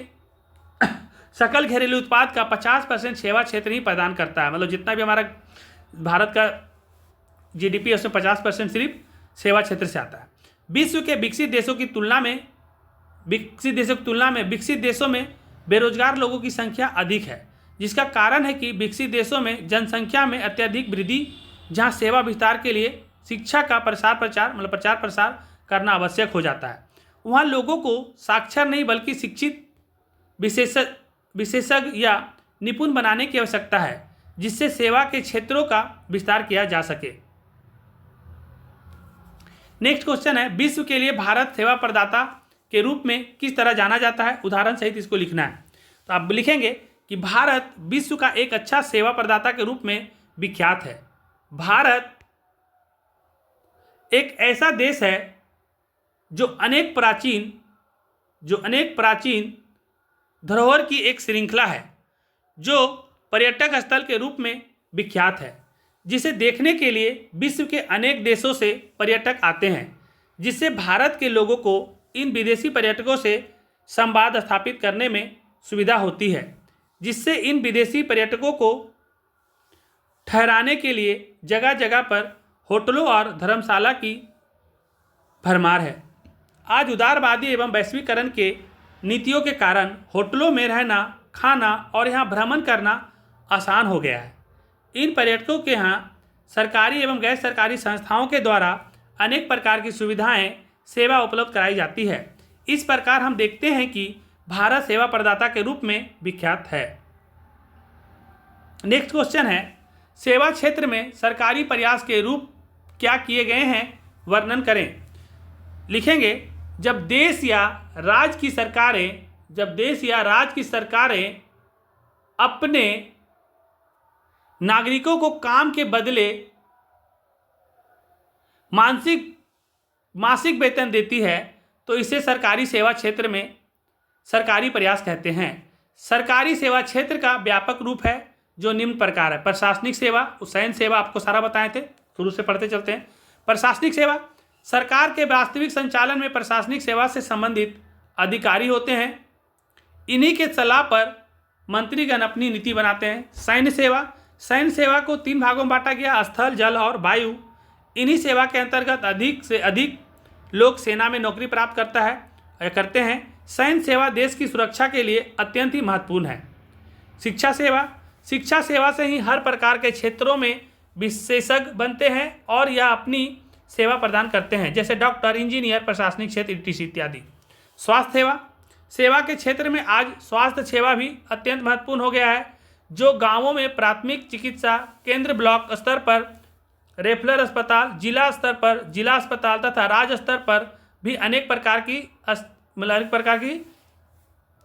सकल घरेलू उत्पाद का 50% सेवा क्षेत्र ही प्रदान करता है। जितना भी हमारा भारत का जीडीपी है उसमें 50% सिर्फ सेवा क्षेत्र से आता है। विश्व के विकसित देशों की तुलना में विकसित देशों में बेरोजगार लोगों की संख्या अधिक है, जिसका कारण है कि विकसित देशों में जनसंख्या में अत्यधिक वृद्धि, जहां सेवा विस्तार के लिए शिक्षा का प्रचार प्रसार करना आवश्यक हो जाता है। वहाँ लोगों को साक्षर नहीं बल्कि शिक्षित विशेषज्ञ या निपुण बनाने की आवश्यकता है, जिससे सेवा के क्षेत्रों का विस्तार किया जा सके। नेक्स्ट क्वेश्चन है विश्व के लिए भारत सेवा प्रदाता के रूप में किस तरह जाना जाता है? उदाहरण सहित इसको लिखना है। तो आप लिखेंगे कि भारत विश्व का एक अच्छा सेवा प्रदाता के रूप में विख्यात है। भारत एक ऐसा देश है जो अनेक प्राचीन धरोहर की एक श्रृंखला है, जो पर्यटक स्थल के रूप में विख्यात है, जिसे देखने के लिए विश्व के अनेक देशों से पर्यटक आते हैं, जिससे भारत के लोगों को इन विदेशी पर्यटकों से संवाद स्थापित करने में सुविधा होती है, जिससे इन विदेशी पर्यटकों को ठहराने के लिए जगह जगह पर होटलों और धर्मशाला की भरमार है। आज उदारवादी एवं वैश्वीकरण के नीतियों के कारण होटलों में रहना, खाना और यहाँ भ्रमण करना आसान हो गया है। इन पर्यटकों के यहाँ सरकारी एवं गैर सरकारी संस्थाओं के द्वारा अनेक प्रकार की सुविधाएं, सेवा उपलब्ध कराई जाती है। इस प्रकार हम देखते हैं कि भारत सेवा प्रदाता के रूप में विख्यात है। नेक्स्ट क्वेश्चन है, सेवा क्षेत्र में सरकारी प्रयास के रूप क्या किए गए हैं, वर्णन करें। लिखेंगे, जब देश या राज्य की सरकारें अपने नागरिकों को काम के बदले मासिक वेतन देती है तो इसे सरकारी सेवा क्षेत्र में सरकारी प्रयास कहते हैं। सरकारी सेवा क्षेत्र का व्यापक रूप है जो निम्न प्रकार है। प्रशासनिक सेवा, सैन्य सेवा आपको सारा बताए थे, शुरू से पढ़ते चलते हैं। प्रशासनिक सेवा, सरकार के वास्तविक संचालन में प्रशासनिक सेवा से संबंधित अधिकारी होते हैं, इन्हीं के सलाह पर मंत्रीगण अपनी नीति बनाते हैं। सैन्य सेवा को 3 भागों में बांटा गया, स्थल, जल और वायु। इन्हीं सेवा के अंतर्गत अधिक से अधिक लोग सेना में नौकरी प्राप्त करते हैं। सैन्य सेवा देश की सुरक्षा के लिए अत्यंत ही महत्वपूर्ण है। शिक्षा सेवा से ही हर प्रकार के क्षेत्रों में विशेषज्ञ बनते हैं और यह अपनी सेवा प्रदान करते हैं, जैसे डॉक्टर, इंजीनियर, प्रशासनिक क्षेत्र इत्यादि। स्वास्थ्य सेवा के क्षेत्र में आज स्वास्थ्य सेवा भी अत्यंत महत्वपूर्ण हो गया है, जो गांवों में प्राथमिक चिकित्सा केंद्र, ब्लॉक स्तर पर रेफरल अस्पताल, जिला स्तर पर जिला अस्पताल तथा राज्य स्तर पर भी अनेक प्रकार की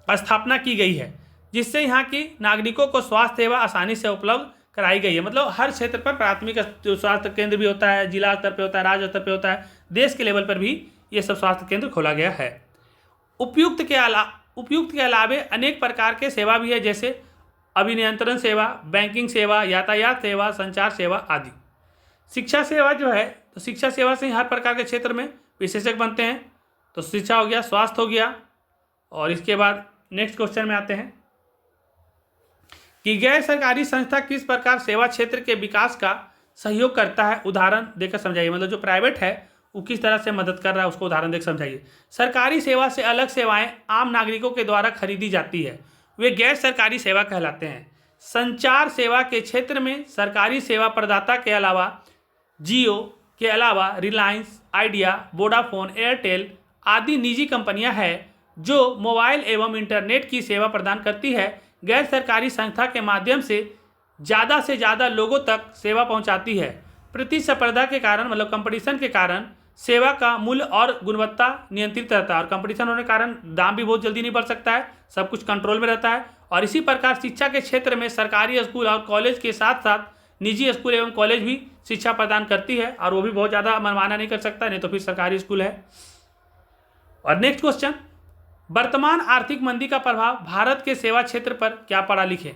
स्थापना की गई है, जिससे यहाँ की नागरिकों को स्वास्थ्य सेवा आसानी से उपलब्ध कराई गई है। मतलब हर क्षेत्र पर प्राथमिक स्वास्थ्य केंद्र भी होता है, जिला स्तर पर होता है, राज्य स्तर पर होता है, देश के लेवल पर भी ये सब स्वास्थ्य केंद्र खोला गया है। उपयुक्त के अलावे अनेक प्रकार के सेवा भी है, जैसे अभिनियंत्रण सेवा, बैंकिंग सेवा, यातायात सेवा, संचार सेवा आदि। शिक्षा सेवा जो है, तो शिक्षा सेवा से ही हर प्रकार के क्षेत्र में विशेषज्ञ बनते हैं। तो शिक्षा हो गया, स्वास्थ्य हो गया, और इसके बाद नेक्स्ट क्वेश्चन में आते हैं कि गैर सरकारी संस्था किस प्रकार सेवा क्षेत्र के विकास का सहयोग करता है, उदाहरण देकर समझाइए। मतलब जो प्राइवेट है वो किस तरह से मदद कर रहा है, उसको उदाहरण देकर समझाइए। सरकारी सेवा से अलग सेवाएं आम नागरिकों के द्वारा खरीदी जाती है, वे गैर सरकारी सेवा कहलाते हैं। संचार सेवा के क्षेत्र में सरकारी सेवा प्रदाता के अलावा जियो के अलावा रिलायंस, आइडिया, वोडाफोन, एयरटेल आदि निजी कंपनियां हैं जो मोबाइल एवं इंटरनेट की सेवा प्रदान करती है। गैर सरकारी संस्था के माध्यम से ज़्यादा लोगों तक सेवा पहुंचाती है। प्रतिस्पर्धा के कारण, मतलब कंपटीशन के कारण सेवा का मूल्य और गुणवत्ता नियंत्रित रहता है, और कंपटीशन होने के कारण दाम भी बहुत जल्दी नहीं बढ़ सकता है, सब कुछ कंट्रोल में रहता है। और इसी प्रकार शिक्षा के क्षेत्र में सरकारी स्कूल और कॉलेज के साथ साथ निजी स्कूल एवं कॉलेज भी शिक्षा प्रदान करती है, और वो भी बहुत ज़्यादा मनमाना नहीं कर सकता, नहीं तो फिर सरकारी स्कूल है। और नेक्स्ट क्वेश्चन, वर्तमान आर्थिक मंदी का प्रभाव भारत के सेवा क्षेत्र पर क्या पड़ा, लिखें।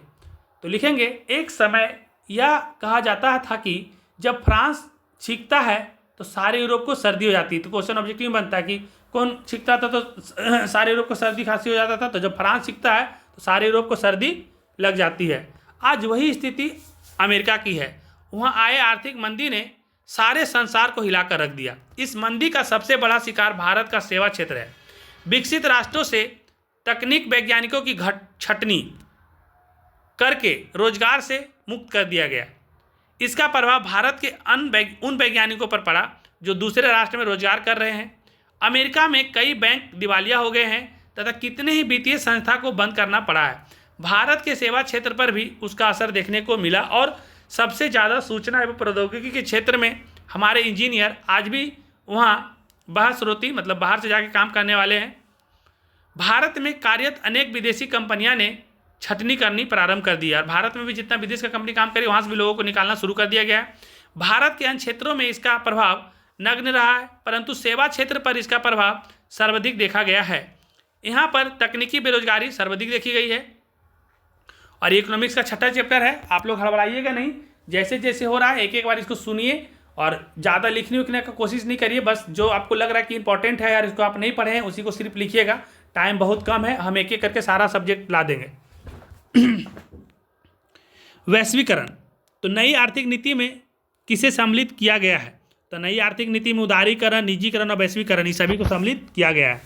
तो लिखेंगे, एक समय यह कहा जाता था कि जब फ्रांस छींकता है तो सारे यूरोप को सर्दी हो जाती है। तो क्वेश्चन ऑब्जेक्टिव में बनता है कि कौन छींकता था तो सारे यूरोप को सर्दी खांसी हो जाता था, तो जब फ्रांस छींकता है तो सारे यूरोप को सर्दी लग जाती है। आज वही स्थिति अमेरिका की है। वहाँ आए आर्थिक मंदी ने सारे संसार को हिलाकर रख दिया। इस मंदी का सबसे बड़ा शिकार भारत का सेवा क्षेत्र है। विकसित राष्ट्रों से तकनीक वैज्ञानिकों की छटनी करके रोजगार से मुक्त कर दिया गया। इसका प्रभाव भारत के उन वैज्ञानिकों पर पड़ा जो दूसरे राष्ट्र में रोजगार कर रहे हैं। अमेरिका में कई बैंक दिवालिया हो गए हैं तथा कितने ही वित्तीय संस्था को बंद करना पड़ा है। भारत के सेवा क्षेत्र पर भी उसका असर देखने को मिला, और सबसे ज़्यादा सूचना एवं प्रौद्योगिकी के क्षेत्र में हमारे इंजीनियर आज भी वहाँ बहस्रोती, मतलब बाहर से जाके काम करने वाले हैं। भारत में कार्यरत अनेक विदेशी कंपनियां ने छटनी करनी प्रारंभ कर दी है। और भारत में भी जितना विदेश का कंपनी काम करी वहाँ से भी लोगों को निकालना शुरू कर दिया गया है। भारत के अन्य क्षेत्रों में इसका प्रभाव नगण्य रहा है, परंतु सेवा क्षेत्र पर इसका प्रभाव सर्वाधिक देखा गया है। यहाँ पर तकनीकी बेरोजगारी सर्वाधिक देखी गई है। और इकोनॉमिक्स का छठा चैप्टर है, आप लोग हड़बड़ाइएगा नहीं, जैसे जैसे हो रहा है एक एक बार इसको सुनिए और ज़्यादा लिखने उखने का कोशिश नहीं करिए। बस जो आपको लग रहा है कि इंपॉर्टेंट है यार इसको आप नहीं पढ़े हैं उसी को सिर्फ लिखिएगा। टाइम बहुत कम है, हम एक एक करके सारा सब्जेक्ट ला देंगे। वैश्वीकरण, तो नई आर्थिक नीति में किसे सम्मिलित किया गया है? तो नई आर्थिक नीति में उदारीकरण, निजीकरण और वैश्वीकरण इस सभी को सम्मिलित किया गया है।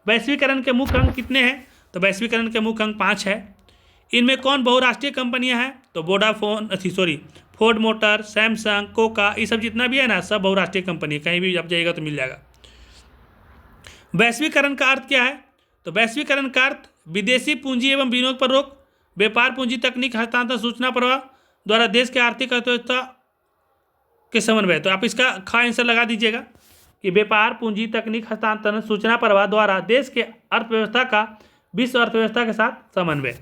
वैश्वीकरण के मुख्य अंग कितने हैं? तो वैश्वीकरण के मुख्य अंग 5 है। इनमें कौन बहुराष्ट्रीय कंपनियां हैं? तो फोर्ड मोटर, सैमसंग, कोका, ये सब जितना भी है ना सब बहुराष्ट्रीय कंपनी, कहीं भी आप जाइएगा तो मिल जाएगा। वैश्वीकरण का अर्थ क्या है? तो वैश्वीकरण का अर्थ विदेशी पूंजी एवं विनियोग पर रोक, व्यापार पूंजी, तकनीक हस्तांतरण, सूचना प्रवाह द्वारा देश के आर्थिक अर्थव्यवस्था के समन्वय। तो आप इसका खा आंसर लगा दीजिएगा कि व्यापार पूंजी, तकनीक हस्तांतरण, सूचना प्रवाह द्वारा देश के अर्थव्यवस्था का विश्व अर्थव्यवस्था के साथ समन्वय।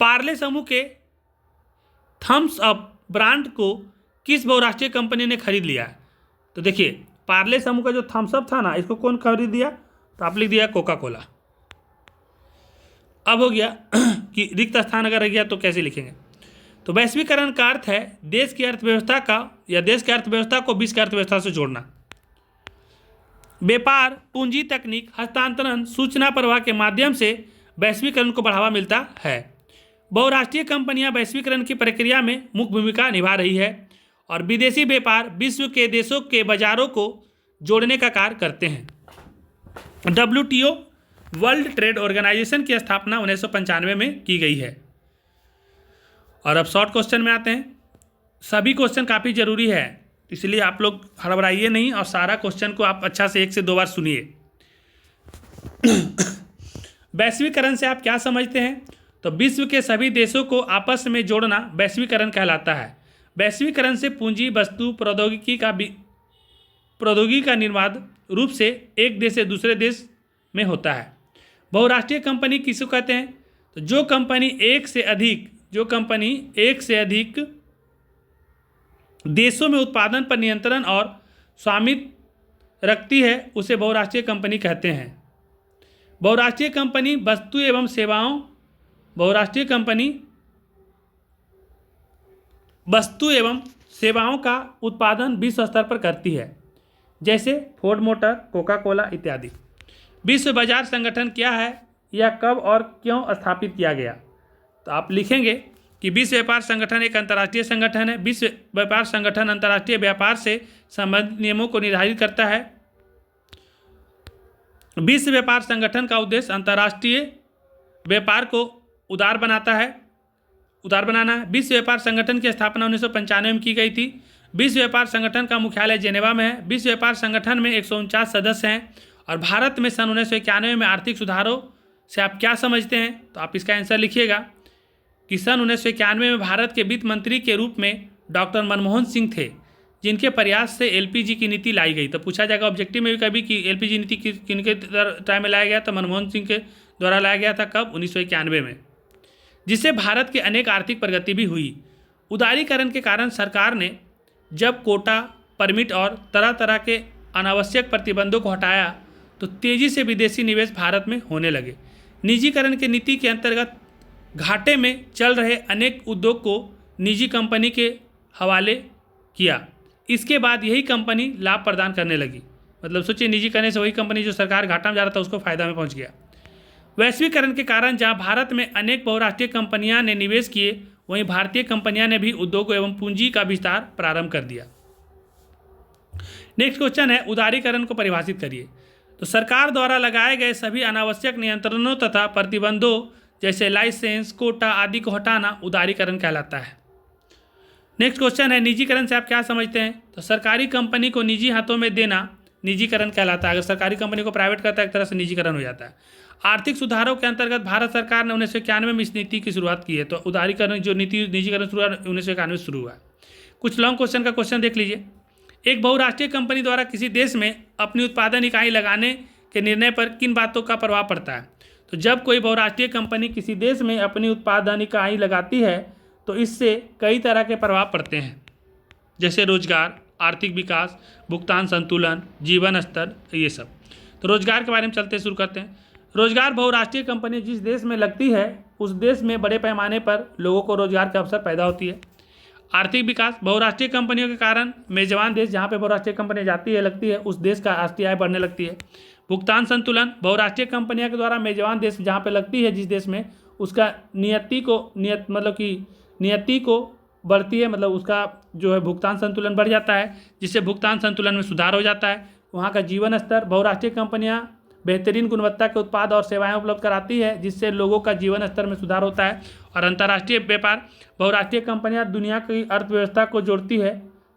पार्ले समूह के थम्स अप ब्रांड को किस बहुराष्ट्रीय कंपनी ने खरीद लिया है? तो देखिए पार्ले समूह का जो थम्स अप था ना इसको कौन खरीद दिया? तो आप लिख दिया कोका कोला। अब हो गया कि रिक्त स्थान अगर रह गया तो कैसे लिखेंगे? तो वैश्वीकरण का अर्थ है देश की अर्थव्यवस्था का या देश की अर्थव्यवस्था को विश्व की अर्थव्यवस्था से जोड़ना। व्यापार पूंजी, तकनीक हस्तांतरण, सूचना प्रवाह के माध्यम से वैश्वीकरण को बढ़ावा मिलता है। बहुराष्ट्रीय कंपनियां वैश्वीकरण की प्रक्रिया में मुख्य भूमिका निभा रही है और विदेशी व्यापार विश्व के देशों के बाजारों को जोड़ने का कार्य करते हैं। WTO वर्ल्ड ट्रेड ऑर्गेनाइजेशन की स्थापना 1995 में की गई है। और अब शॉर्ट क्वेश्चन में आते हैं। सभी क्वेश्चन काफ़ी जरूरी है, इसलिए आप लोग हड़बड़ाइए नहीं और सारा क्वेश्चन को आप अच्छा से 1 से 2 बार सुनिए। वैश्वीकरण से आप क्या समझते हैं? तो विश्व के सभी देशों को आपस में जोड़ना वैश्वीकरण कहलाता है। वैश्वीकरण से पूंजी, वस्तु, प्रौद्योगिकी का निर्बाध रूप से एक देश से दूसरे देश में होता है। बहुराष्ट्रीय कंपनी किसको कहते हैं? तो जो कंपनी एक से अधिक देशों में उत्पादन पर नियंत्रण और स्वामित्व रखती है उसे बहुराष्ट्रीय कंपनी कहते हैं। बहुराष्ट्रीय कंपनी वस्तु एवं सेवाओं का उत्पादन विश्व स्तर पर करती है, जैसे फोर्ड मोटर, कोका कोला इत्यादि। विश्व बाजार संगठन क्या है? यह कब और क्यों स्थापित किया गया? तो आप लिखेंगे कि विश्व व्यापार संगठन एक अंतर्राष्ट्रीय संगठन है। विश्व व्यापार संगठन अंतर्राष्ट्रीय व्यापार से संबंधित नियमों को निर्धारित करता है। विश्व व्यापार संगठन का उद्देश्य अंतर्राष्ट्रीय व्यापार को उदार बनाना है। विश्व व्यापार संगठन की स्थापना 1995 में की गई थी। विश्व व्यापार संगठन का मुख्यालय जेनेवा में है। विश्व व्यापार संगठन में 149 सदस्य हैं और भारत में सन 1991 में आर्थिक सुधारों से आप क्या समझते हैं? तो आप इसका आंसर लिखिएगा कि सन 1991 में भारत के वित्त मंत्री के रूप में डॉक्टर मनमोहन सिंह थे, जिनके प्रयास से LPG की नीति लाई गई। तो पूछा जाएगा ऑब्जेक्टिव में भी कभी कि LPG नीति किनके टाइम में लाया गया? तो मनमोहन सिंह के द्वारा लाया गया था। कब? 1991 में, जिससे भारत की अनेक आर्थिक प्रगति भी हुई। उदारीकरण के कारण सरकार ने जब कोटा, परमिट और तरह तरह के अनावश्यक प्रतिबंधों को हटाया तो तेज़ी से विदेशी निवेश भारत में होने लगे। निजीकरण की नीति के अंतर्गत घाटे में चल रहे अनेक उद्योग को निजी कंपनी के हवाले किया। इसके बाद यही कंपनी लाभ प्रदान करने लगी। मतलब सोचिए, निजी करने से वही कंपनी जो सरकार घाटा में जा रहा था उसको फायदा में पहुंच गया। वैश्वीकरण के कारण जहां भारत में अनेक बहुराष्ट्रीय कंपनियां ने निवेश किए, वहीं भारतीय कंपनियां ने भी उद्योग एवं पूंजी का विस्तार प्रारंभ कर दिया। नेक्स्ट क्वेश्चन है, उदारीकरण को परिभाषित करिए। तो सरकार द्वारा लगाए गए सभी अनावश्यक नियंत्रणों तथा प्रतिबंधों जैसे लाइसेंस, कोटा आदि को हटाना उदारीकरण कहलाता है। नेक्स्ट क्वेश्चन है, निजीकरण से आप क्या समझते हैं? तो सरकारी कंपनी को निजी हाथों में देना निजीकरण कहलाता है। अगर सरकारी कंपनी को प्राइवेट करता है एक तरह से निजीकरण हो जाता है। आर्थिक सुधारों के अंतर्गत भारत सरकार ने 1991 में इस नीति की शुरुआत की है। तो उदारीकरण जो नीति निजीकरण शुरुआत 1991 में शुरू हुआ है। कुछ लॉन्ग क्वेश्चन का क्वेश्चन देख लीजिए। एक बहुराष्ट्रीय कंपनी द्वारा किसी देश में अपनी उत्पादन इकाई लगाने के निर्णय पर किन बातों का प्रभाव पड़ता है? तो जब कोई बहुराष्ट्रीय कंपनी किसी देश में अपनी उत्पादन इकाई लगाती है तो इससे कई तरह के प्रभाव पड़ते हैं, जैसे रोजगार, आर्थिक विकास, भुगतान संतुलन, जीवन स्तर, ये सब। तो रोजगार के बारे में चलते शुरू करते हैं। रोजगार बहुराष्ट्रीय कंपनी जिस देश में लगती है उस देश में बड़े पैमाने पर लोगों को रोजगार का अवसर पैदा होती है। आर्थिक विकास, बहुराष्ट्रीय कंपनियों के कारण मेजबान देश जहाँ पे बहुराष्ट्रीय कंपनी जाती है लगती है उस देश का राष्ट्रीय आय बढ़ने लगती है। भुगतान संतुलन, बहुराष्ट्रीय कंपनियों के द्वारा मेजबान देश जहाँ पे लगती है जिस देश में उसका नियति को बढ़ती है, मतलब उसका जो है भुगतान संतुलन बढ़ जाता है, जिससे भुगतान संतुलन में सुधार हो जाता है। वहाँ का जीवन स्तर, बहुराष्ट्रीय कंपनियाँ बेहतरीन गुणवत्ता के उत्पाद और सेवाएं उपलब्ध कराती है जिससे लोगों का जीवन स्तर में सुधार होता है। और अंतर्राष्ट्रीय व्यापार, बहुराष्ट्रीय कंपनियां दुनिया की अर्थव्यवस्था को जोड़ती है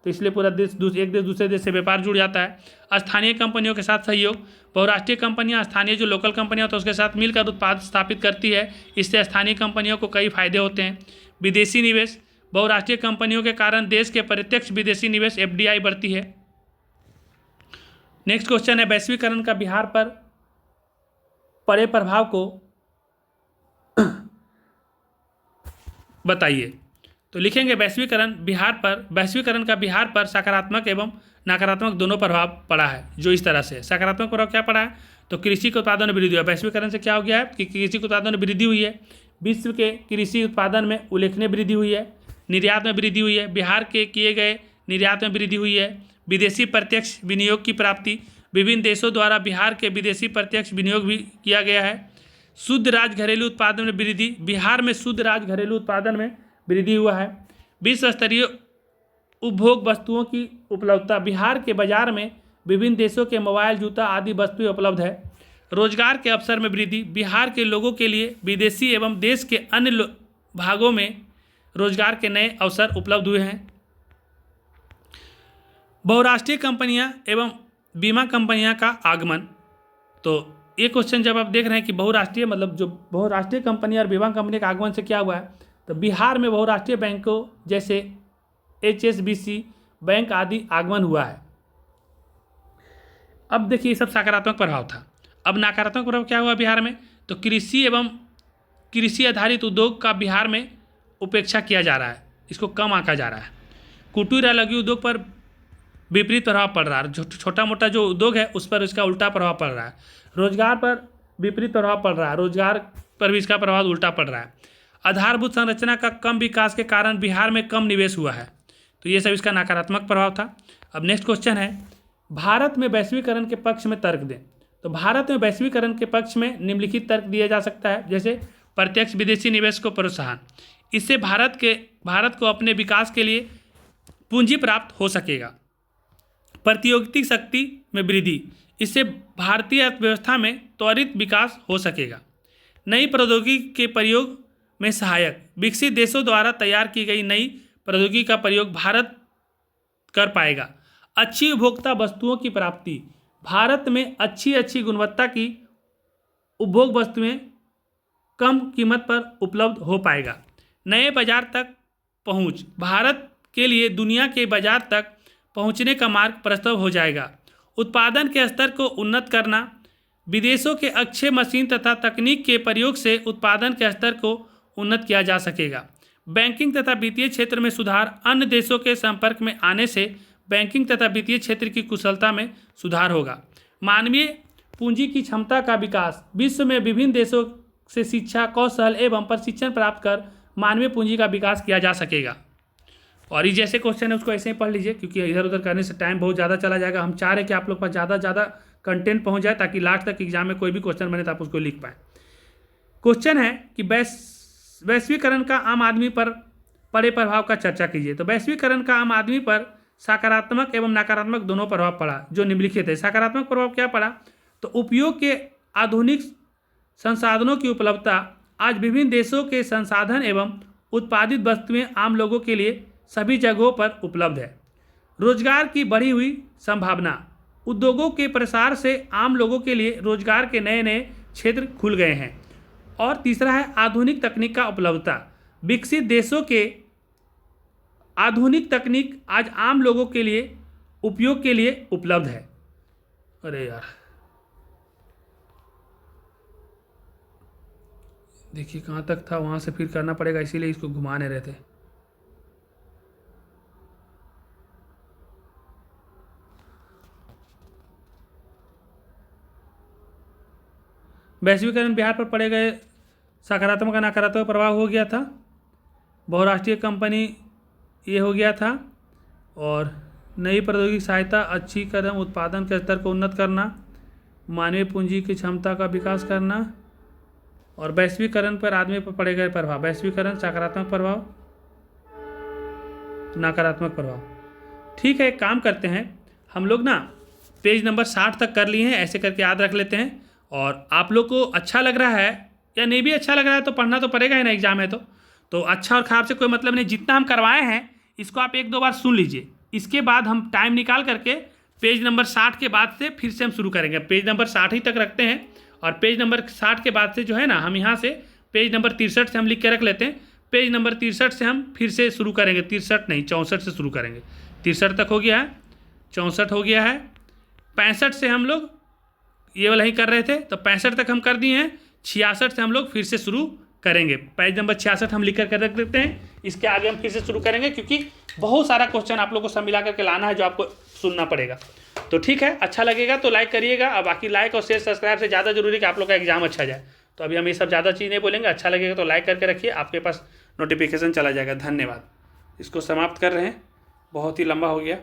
तो इसलिए पूरा देश एक देश दूसरे देश से व्यापार जुड़ जाता है। स्थानीय कंपनियों के साथ सहयोग, बहुराष्ट्रीय कंपनियां स्थानीय जो लोकल कंपनियां होती है उसके साथ मिलकर उत्पाद स्थापित करती है, इससे स्थानीय कंपनियों को कई फायदे होते हैं। विदेशी निवेश, बहुराष्ट्रीय कंपनियों के कारण देश के प्रत्यक्ष विदेशी निवेश FDI बढ़ती है। नेक्स्ट क्वेश्चन है, वैश्वीकरण का बिहार पर पड़े प्रभाव को बताइए। तो लिखेंगे वैश्वीकरण का बिहार पर सकारात्मक एवं नकारात्मक दोनों प्रभाव पड़ा है। जो इस तरह से सकारात्मक प्रभाव क्या पड़ा है, तो कृषि के उत्पादन में वृद्धि हुआ। वैश्वीकरण से क्या हो गया है कि कृषि के उत्पादन में वृद्धि हुई है, विश्व के कृषि उत्पादन में उल्लेखनीय वृद्धि हुई है, निर्यात में वृद्धि हुई है, बिहार के किए गए निर्यात में वृद्धि हुई है, विदेशी प्रत्यक्ष विनियोग की प्राप्ति, विभिन्न देशों द्वारा बिहार के विदेशी प्रत्यक्ष विनियोग भी किया गया है। शुद्ध राज्य घरेलू उत्पादन में वृद्धि, बिहार में शुद्ध राज्य घरेलू उत्पादन में वृद्धि हुआ है। विश्व स्तरीय उपभोग वस्तुओं की उपलब्धता, बिहार के बाजार में विभिन्न देशों के मोबाइल, जूता आदि वस्तुएं उपलब्ध है। रोजगार के अवसर में वृद्धि, बिहार के लोगों के लिए विदेशी एवं देश के अन्य भागों में रोजगार के नए अवसर उपलब्ध हुए हैं। बहुराष्ट्रीय कंपनियां एवं बीमा कंपनियां का आगमन, तो ये क्वेश्चन जब आप देख रहे हैं कि बहुराष्ट्रीय मतलब जो बहुराष्ट्रीय कंपनी और बीमा कंपनी का आगमन से क्या हुआ है, तो बिहार में बहुराष्ट्रीय बैंकों जैसे HSBC बैंक आदि आगमन हुआ है। अब देखिए ये सब सकारात्मक प्रभाव था। अब नकारात्मक प्रभाव क्या हुआ बिहार में, तो कृषि एवं कृषि आधारित उद्योग का बिहार में उपेक्षा किया जा रहा है, इसको कम आंका जा रहा है। कुटीर और लघु उद्योग पर विपरीत प्रभाव पड़ रहा है, छोटा मोटा जो उद्योग है उस पर इसका उल्टा प्रभाव पड़ रहा है। रोजगार पर विपरीत प्रभाव पड़ रहा है, रोजगार पर भी इसका प्रभाव उल्टा पड़ रहा है। आधारभूत संरचना का कम विकास के कारण बिहार में कम निवेश हुआ है, तो ये सब इसका नकारात्मक प्रभाव था। अब नेक्स्ट क्वेश्चन है, भारत में वैश्वीकरण के पक्ष में तर्क दें। तो भारत में वैश्वीकरण के पक्ष में निम्नलिखित तर्क दिया जा सकता है, जैसे प्रत्यक्ष विदेशी निवेश को प्रोत्साहन, इससे भारत को अपने विकास के लिए पूंजी प्राप्त हो सकेगा। प्रतियोगिता शक्ति में वृद्धि, इससे भारतीय अर्थव्यवस्था में त्वरित विकास हो सकेगा। नई प्रौद्योगिकी के प्रयोग में सहायक, विकसित देशों द्वारा तैयार की गई नई प्रौद्योगिकी का प्रयोग भारत कर पाएगा। अच्छी उपभोक्ता वस्तुओं की प्राप्ति, भारत में अच्छी गुणवत्ता की उपभोग वस्तुएं कम कीमत पर उपलब्ध हो पाएगा। नए बाजार तक पहुंच, भारत के लिए दुनिया के बाजार तक पहुंचने का मार्ग प्रशस्त हो जाएगा। उत्पादन के स्तर को उन्नत करना, विदेशों के अच्छे मशीन तथा तकनीक के प्रयोग से उत्पादन के स्तर को उन्नत किया जा सकेगा। बैंकिंग तथा वित्तीय क्षेत्र में सुधार, अन्य देशों के संपर्क में आने से बैंकिंग तथा वित्तीय क्षेत्र की कुशलता में सुधार होगा। मानवीय पूंजी की क्षमता का विकास, विश्व में विभिन्न देशों से शिक्षा, कौशल एवं प्रशिक्षण प्राप्त कर मानवीय पूंजी का विकास किया जा सकेगा। और ये जैसे क्वेश्चन है उसको ऐसे ही पढ़ लीजिए, क्योंकि इधर उधर करने से टाइम बहुत ज़्यादा चला जाएगा। हम चाह रहे हैं कि आप लोग पास ज़्यादा कंटेंट पहुंच जाए ताकि लास्ट तक एग्जाम में कोई भी क्वेश्चन बने तो आप उसको लिख पाएँ। क्वेश्चन है कि वैश्वीकरण का आम आदमी पर पड़े प्रभाव का चर्चा कीजिए। तो वैश्वीकरण का आम आदमी पर सकारात्मक एवं नकारात्मक दोनों प्रभाव पड़ा, जो निम्नलिखित है। सकारात्मक प्रभाव क्या पड़ा, तो उपयोग के आधुनिक संसाधनों की उपलब्धता, आज विभिन्न देशों के संसाधन एवं उत्पादित वस्तुएं आम लोगों के लिए सभी जगहों पर उपलब्ध है। रोजगार की बढ़ी हुई संभावना, उद्योगों के प्रसार से आम लोगों के लिए रोजगार के नए नए क्षेत्र खुल गए हैं। और तीसरा है आधुनिक तकनीक का उपलब्धता, विकसित देशों के आधुनिक तकनीक आज आम लोगों के लिए उपयोग के लिए उपलब्ध है। अरे यार, देखिए कहाँ तक था, वहाँ से फिर करना पड़ेगा, इसीलिए इसको घुमा नहीं रहे थे। वैश्वीकरण बिहार पर पड़े गए सकारात्मक और नकारात्मक प्रभाव हो गया था। बहुराष्ट्रीय कंपनी ये हो गया था। और नई प्रौद्योगिकी सहायता, अच्छी कदम, उत्पादन के स्तर को उन्नत करना, मानवीय पूंजी की क्षमता का विकास करना, और वैश्वीकरण पर आदमी पर पड़े गए प्रभाव। वैश्वीकरण सकारात्मक प्रभाव, नकारात्मक प्रभाव। ठीक है, एक काम करते हैं हम लोग ना, पेज नंबर 60 तक कर लिए हैं, ऐसे करके याद रख लेते हैं। और आप लोग को अच्छा लग रहा है या नहीं भी अच्छा लग रहा है तो पढ़ना तो पड़ेगा ही ना, एग्जाम है तो अच्छा और ख़राब से कोई मतलब नहीं। जितना हम करवाए हैं इसको आप 1-2 बार सुन लीजिए, इसके बाद हम टाइम निकाल करके पेज नंबर 60 के बाद से फिर से हम शुरू करेंगे। पेज नंबर 60 ही तक रखते हैं, और पेज नंबर 60 के बाद से जो है ना, हम यहाँ से पेज नंबर 63 से हम लिख के रख लेते हैं। पेज नंबर 63 से हम फिर से शुरू करेंगे, 63 नहीं 64 से शुरू करेंगे। 63 तक हो गया है, 64 हो गया है, 65 से हम लोग ये वाला ही कर रहे थे तो 65 तक हम कर दिए हैं। 66 से हम लोग फिर से शुरू करेंगे। पेज नंबर 66 हम लिख कर रख देते हैं, इसके आगे हम फिर से शुरू करेंगे, क्योंकि बहुत सारा क्वेश्चन आप लोग को सब मिला करके लाना है जो आपको सुनना पड़ेगा। तो ठीक है, अच्छा लगेगा तो लाइक करिएगा। अब बाकी लाइक और शेयर सब्सक्राइब से ज़्यादा जरूरी है कि आप लोग का एग्जाम अच्छा जाए। तो अभी हम ये सब ज़्यादा चीज़ नहीं बोलेंगे, अच्छा लगेगा तो लाइक करके रखिए, आपके पास नोटिफिकेशन चला जाएगा। धन्यवाद। इसको समाप्त कर रहे हैं, बहुत ही लंबा हो गया।